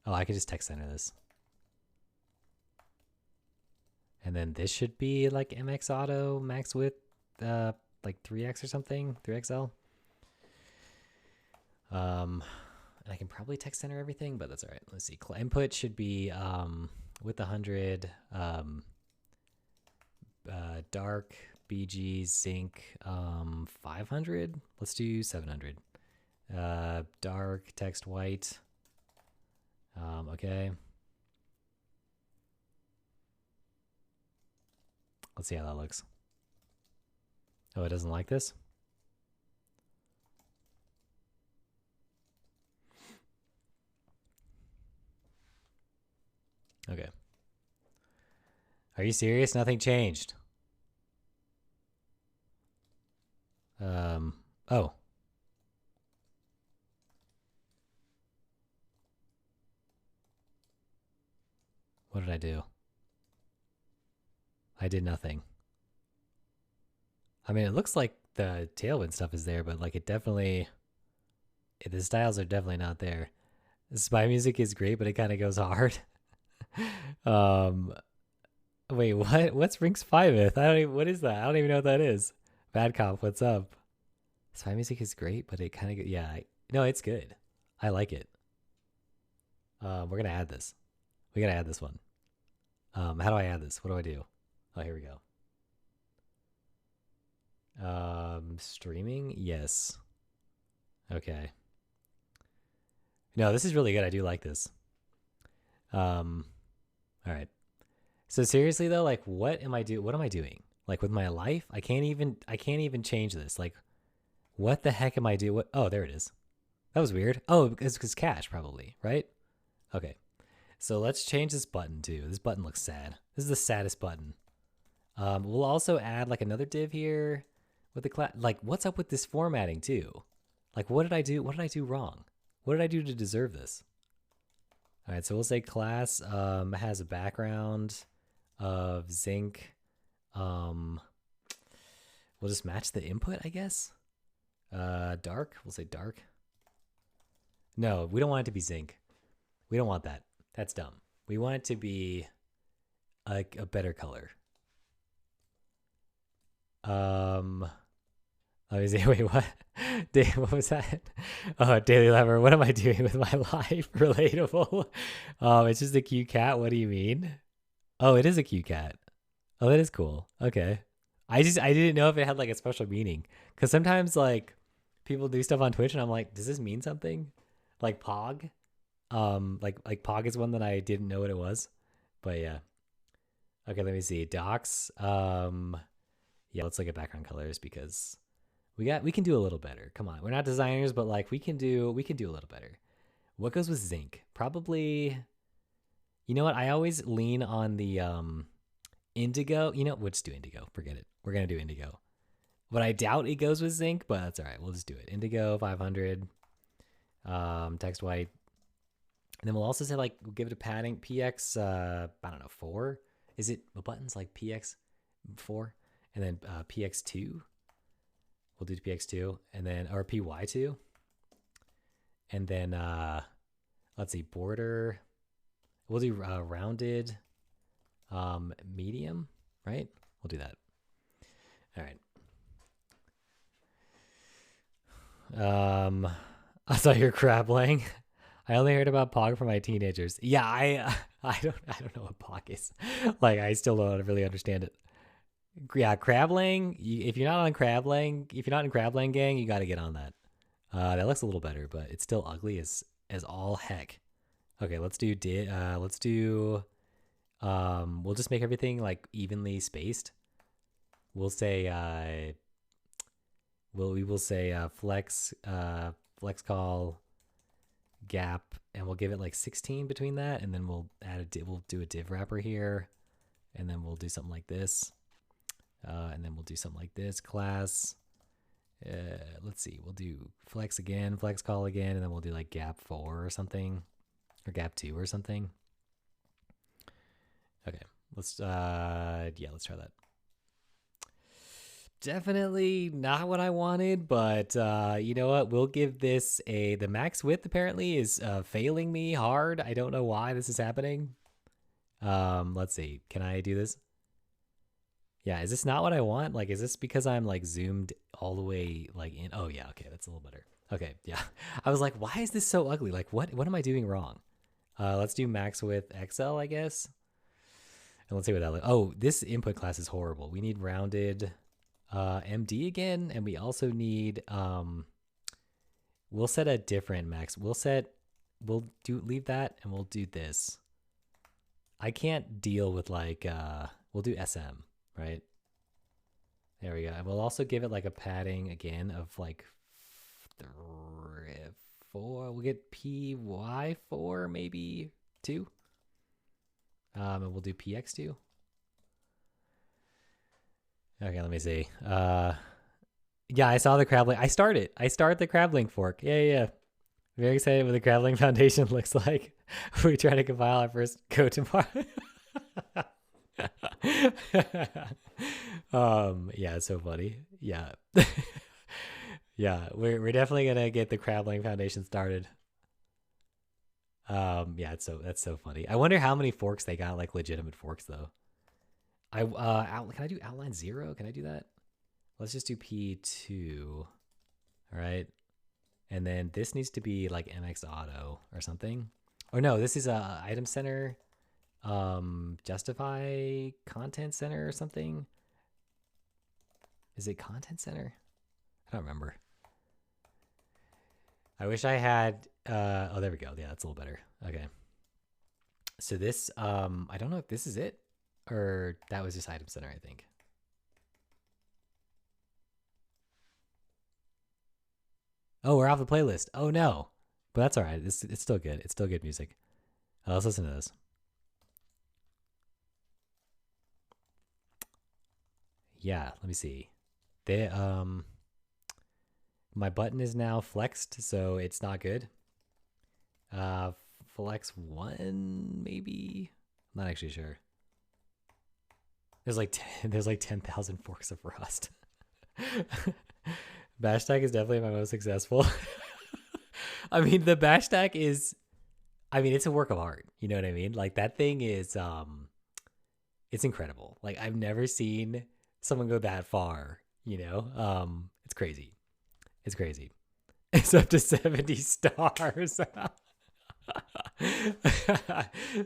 Speaker 1: Oh, I can just text center this. And then this should be like MX auto max width, like 3x or something, 3XL. And I can probably text center everything, but that's all right. Let's see. Input should be with 100, dark, BG, zinc, 500. Let's do 700. Dark, text white. Okay. Let's see how that looks. Oh, it doesn't like this? Okay. Are you serious? Nothing changed. Oh. What did I do? I did nothing. I mean, it looks like the Tailwind stuff is there, but like it definitely, the styles are definitely not there. The spy music is great, but it kind of goes hard. Wait, what? What's Rinks 5th? I don't even, what is that? I don't even know what that is. Bad Cop, what's up? Spy music is great, but it kind of, yeah, no, it's good. I like it. We're going to add this. We got to add this one. How do I add this? What do I do? Oh, here we go. Streaming? Yes. Okay. No, this is really good. I do like this. All right. So seriously though, like what am I doing? Like with my life? I can't even change this. Like what the heck am I doing? Oh, there it is. That was weird. Oh, it's because cache probably, right? Okay. So let's change this button too. This button looks sad. This is the saddest button. We'll also add like another div here with the class. Like what's up with this formatting too? Like what did I do? What did I do wrong? What did I do to deserve this? All right, so we'll say class has a background of zinc. We'll just match the input, I guess. Dark, we'll say dark. No, we don't want it to be zinc. We don't want that. That's dumb. We want it to be a better color. Let me see. Wait, what? What was that? Oh, daily lever. What am I doing with my life? Relatable. It's just a cute cat. What do you mean? Oh, it is a cute cat. Oh, that is cool. Okay. I didn't know if it had like a special meaning. Because sometimes like people do stuff on Twitch and I'm like, does this mean something? Like Pog? Like Pog is one that I didn't know what it was. But yeah. Okay, let me see. Docs. Yeah, let's look at background colors because we can do a little better. Come on. We're not designers, but like we can do a little better. What goes with zinc? Probably, you know what? I always lean on the indigo. You know, we'll just do indigo. Forget it. We're going to do indigo. But I doubt it goes with zinc, but that's all right. We'll just do it. Indigo 500. Text white. And then we'll also say like we'll give it a padding PX I don't know, 4. Is it a button's like PX 4 and then PX2? We'll do PX2 and then or PY2. And then let's see, border. We'll do rounded medium, right? We'll do that. All right. I saw your crab laying. I only heard about Pog from my teenagers. Yeah, I don't know what Pog is. Like I still don't really understand it. Yeah, crab laying. If you're not in crab laying gang, you got to get on that. That looks a little better, but it's still ugly as all heck. Okay, let's do we'll just make everything like evenly spaced. We'll say we will say flex call gap, and we'll give it like 16 between that, and then we'll add we'll do a div wrapper here, and then we'll do something like this, and then we'll do something like this class. Let's see, we'll do flex again, flex call again, and then we'll do like gap 4 or something, or gap 2 or something. Okay, let's let's try that. Definitely not what I wanted, but you know what? We'll give this the max width apparently is failing me hard. I don't know why this is happening. Let's see. Can I do this? Yeah, is this not what I want? Like, is this because I'm like zoomed all the way like in? Oh yeah, okay, that's a little better. Okay, yeah. I was like, why is this so ugly? Like, what am I doing wrong? Let's do max width XL, I guess. And let's see what that looks. Oh, this input class is horrible. We need rounded MD again, and we also need we'll set a different max. We'll leave that, and we'll do this. I can't deal with like we'll do SM, right? There we go. And we'll also give it like a padding again of like 4. We'll get PY4, maybe 2. And we'll do PX2. Okay, let me see. Yeah, I saw the crab link. I started the crab link fork. Yeah. Very excited what the crab link foundation looks like. We try to compile our first code tomorrow. Yeah, it's so funny. Yeah. Yeah, we're definitely gonna get the crab link foundation started. Yeah, that's so funny. I wonder how many forks they got, like legitimate forks though. Can I do outline 0? Can I do that? Let's just do P2. All right. And then this needs to be like MX auto or something. Or no, this is a item center, justify content center or something. Is it content center? I don't remember. I wish I had, oh, there we go. Yeah, that's a little better. Okay. So this, I don't know if this is it or that was just item center, I think. Oh, we're off the playlist. Oh no, but that's all right. It's still good. It's still good music. Let's listen to this. Yeah, let me see. My button is now flexed, so it's not good. Flex 1 maybe. I'm not actually sure. There's like 10,000 forks of Rust. Bash stack is definitely my most successful. I mean, the bash stack is, I mean, it's a work of art. You know what I mean? Like that thing is, it's incredible. Like I've never seen someone go that far. You know, it's crazy. It's crazy. It's up to 70 stars.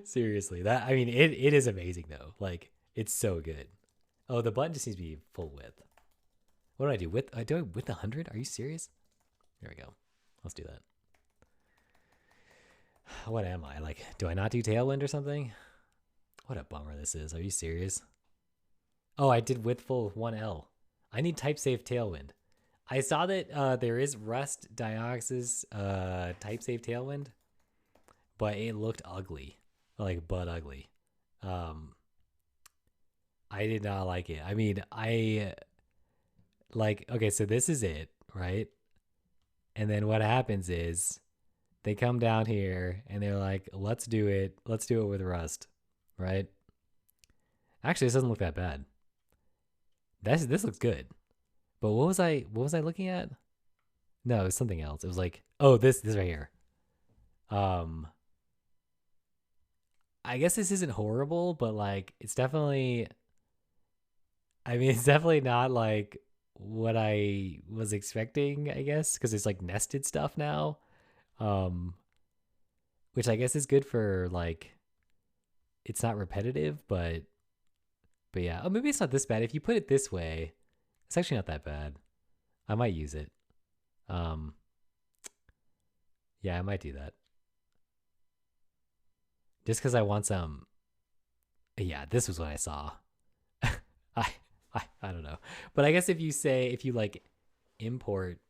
Speaker 1: Seriously, that, I mean, it is amazing though. Like it's so good. Oh, the button just needs to be full width. What do I do? Do I width 100? Are you serious? There we go. Let's do that. What am I? Like, do I not do Tailwind or something? What a bummer this is. Are you serious? Oh, I did width full 1L. I need type safe Tailwind. I saw that there is Rust dioxus type safe Tailwind, but it looked ugly. Like, butt ugly. I did not like it. I mean, like, okay, so this is it, right? And then what happens is they come down here and they're like, let's do it. Let's do it with Rust, right? Actually, this doesn't look that bad. This looks good. But what was I looking at? No, it was something else. It was like, oh, this right here. I guess this isn't horrible, but like it's definitely, I mean, it's definitely not like what I was expecting, I guess, because it's like nested stuff now. Which I guess is good for like it's not repetitive, but yeah. Oh, maybe it's not this bad. If you put it this way, it's actually not that bad. I might use it. Yeah, I might do that. Just because I want some. Yeah, this was what I saw. I don't know. But I guess if you like import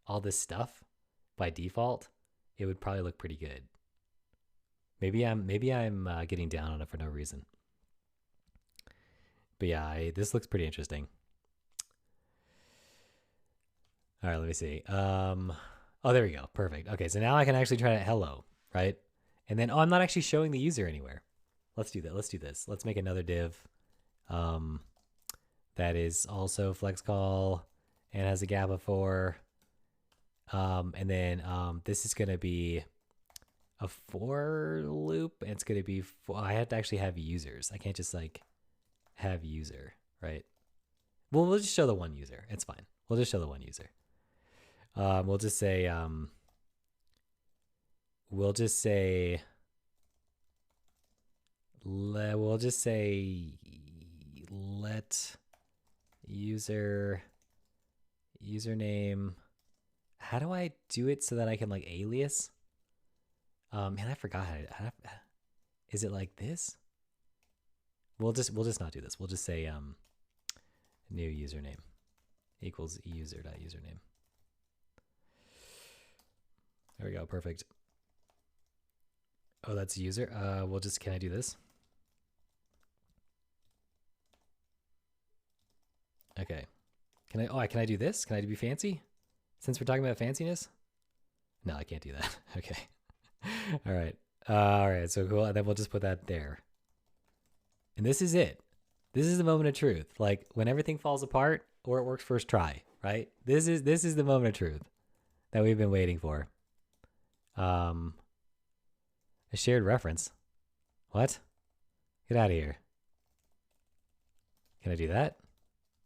Speaker 1: all this stuff by default, it would probably look pretty good. Maybe I'm getting down on it for no reason. But yeah, this looks pretty interesting. All right, let me see. Oh, there we go. Perfect. Okay, so now I can actually try to hello, right? And then, oh, I'm not actually showing the user anywhere. Let's do that. Let's do this. Let's make another div that is also flex call and has a gap of 4. And then this is going to be a for loop, and it's going to be I have to actually have users. I can't just like have user, right? Well, we'll just show the one user. It's fine. We'll just show the one user. We'll just say we'll just say let username. How do I do it so that I can like alias? Man, I forgot how to, is it like this? We'll just not do this. We'll just say new username equals user.username. There we go. Perfect. Oh, that's user. We'll just, can I do this? Okay. Can I do this? Can I be fancy? Since we're talking about fanciness? No, I can't do that. Okay. All right. All right. So cool. And then we'll just put that there. And this is it. This is the moment of truth. Like when everything falls apart or it works first try, right? This is the moment of truth that we've been waiting for. A shared reference. What? Get out of here. Can I do that?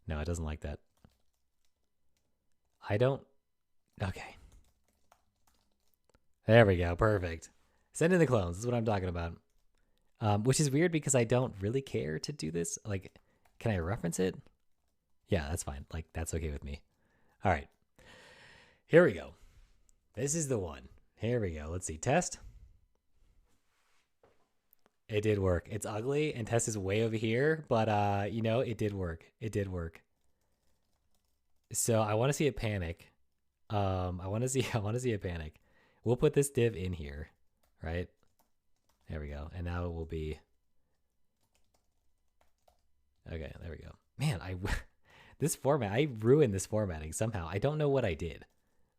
Speaker 1: No, it doesn't like that. I don't. Okay. There we go. Perfect. Send in the clones. This is what I'm talking about. Which is weird because I don't really care to do this. Like, can I reference it? Yeah, that's fine. Like, that's okay with me. All right. Here we go. This is the one. Here we go. Let's see. Test. It did work. It's ugly and test is way over here, but you know, it did work. It did work. So I want to see a panic. I want to see a panic. We'll put this div in here, right? There we go. And now it will be. Okay, there we go. Man, this format, I ruined this formatting somehow. I don't know what I did.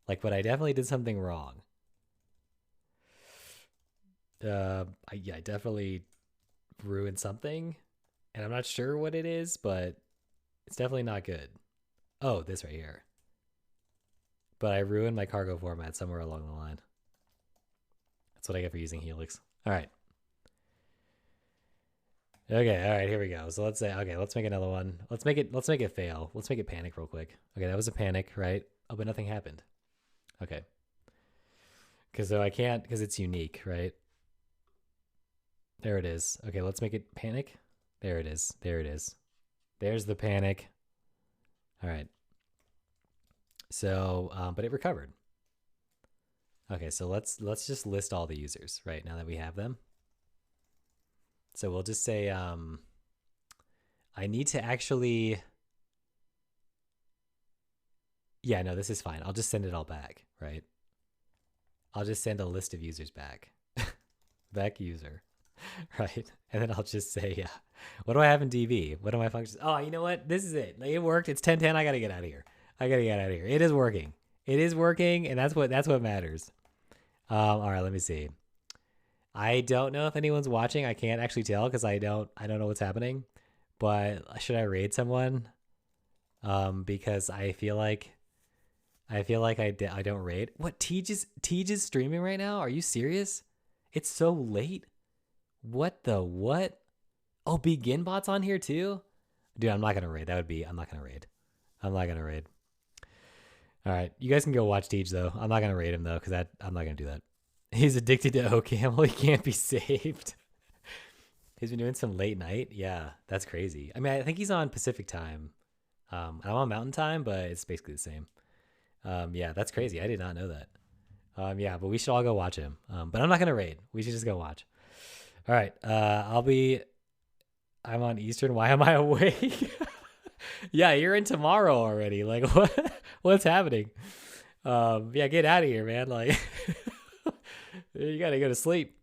Speaker 1: Like, but I definitely did something wrong. I definitely ruined something, and I'm not sure what it is, but it's definitely not good. Oh, this right here. But I ruined my cargo format somewhere along the line. That's what I get for using Helix. All right. Okay, all right, here we go. So let's say, okay, let's make another one. Let's make it fail. Let's make it panic real quick. Okay, that was a panic, right? Oh, but nothing happened. Okay. Because so I can't, because it's unique, right? There it is. Okay, let's make it panic. There it is. There it is. There's the panic. All right. So, but it recovered. Okay, so let's just list all the users, right, now that we have them. So we'll just say, I need to actually, yeah, no, this is fine. I'll just send it all back, right? I'll just send a list of users back. Back user, right? And then I'll just say, yeah, what do I have in DB? What are my functions? Oh, you know what? This is it. Like, it worked. It's 10:10. I got to get out of here. I got to get out of here. It is working. It is working, and that's what matters. All right, let me see. I don't know if anyone's watching. I can't actually tell because I don't know what's happening. But should I raid someone? Because I feel like I don't raid. What, Tej is streaming right now? Are you serious? It's so late. What the what? Oh, Begin Bot's on here too? Dude, I'm not gonna raid. I'm not gonna raid. I'm not gonna raid. All right, you guys can go watch Tej though. I'm not gonna raid him though, because I'm not gonna do that. He's addicted to OCaml. He can't be saved. He's been doing some late night. Yeah, that's crazy. I mean, I think he's on Pacific time. I'm on Mountain time, but it's basically the same. Yeah, that's crazy. I did not know that. Yeah, but we should all go watch him. But I'm not gonna raid. We should just go watch. All right. I'm on Eastern. Why am I awake? Yeah, you're in tomorrow already. Like, what's happening? Yeah, get out of here, man. Like, you gotta go to sleep.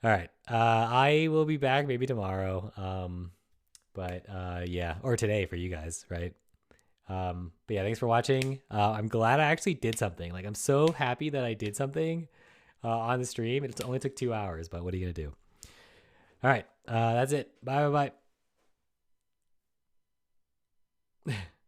Speaker 1: All right. I will be back maybe tomorrow. But yeah, or today for you guys, right? But yeah, thanks for watching. I'm glad I actually did something. Like, I'm so happy that I did something on the stream. It only took 2 hours, but what are you gonna do? All right. That's it. Bye.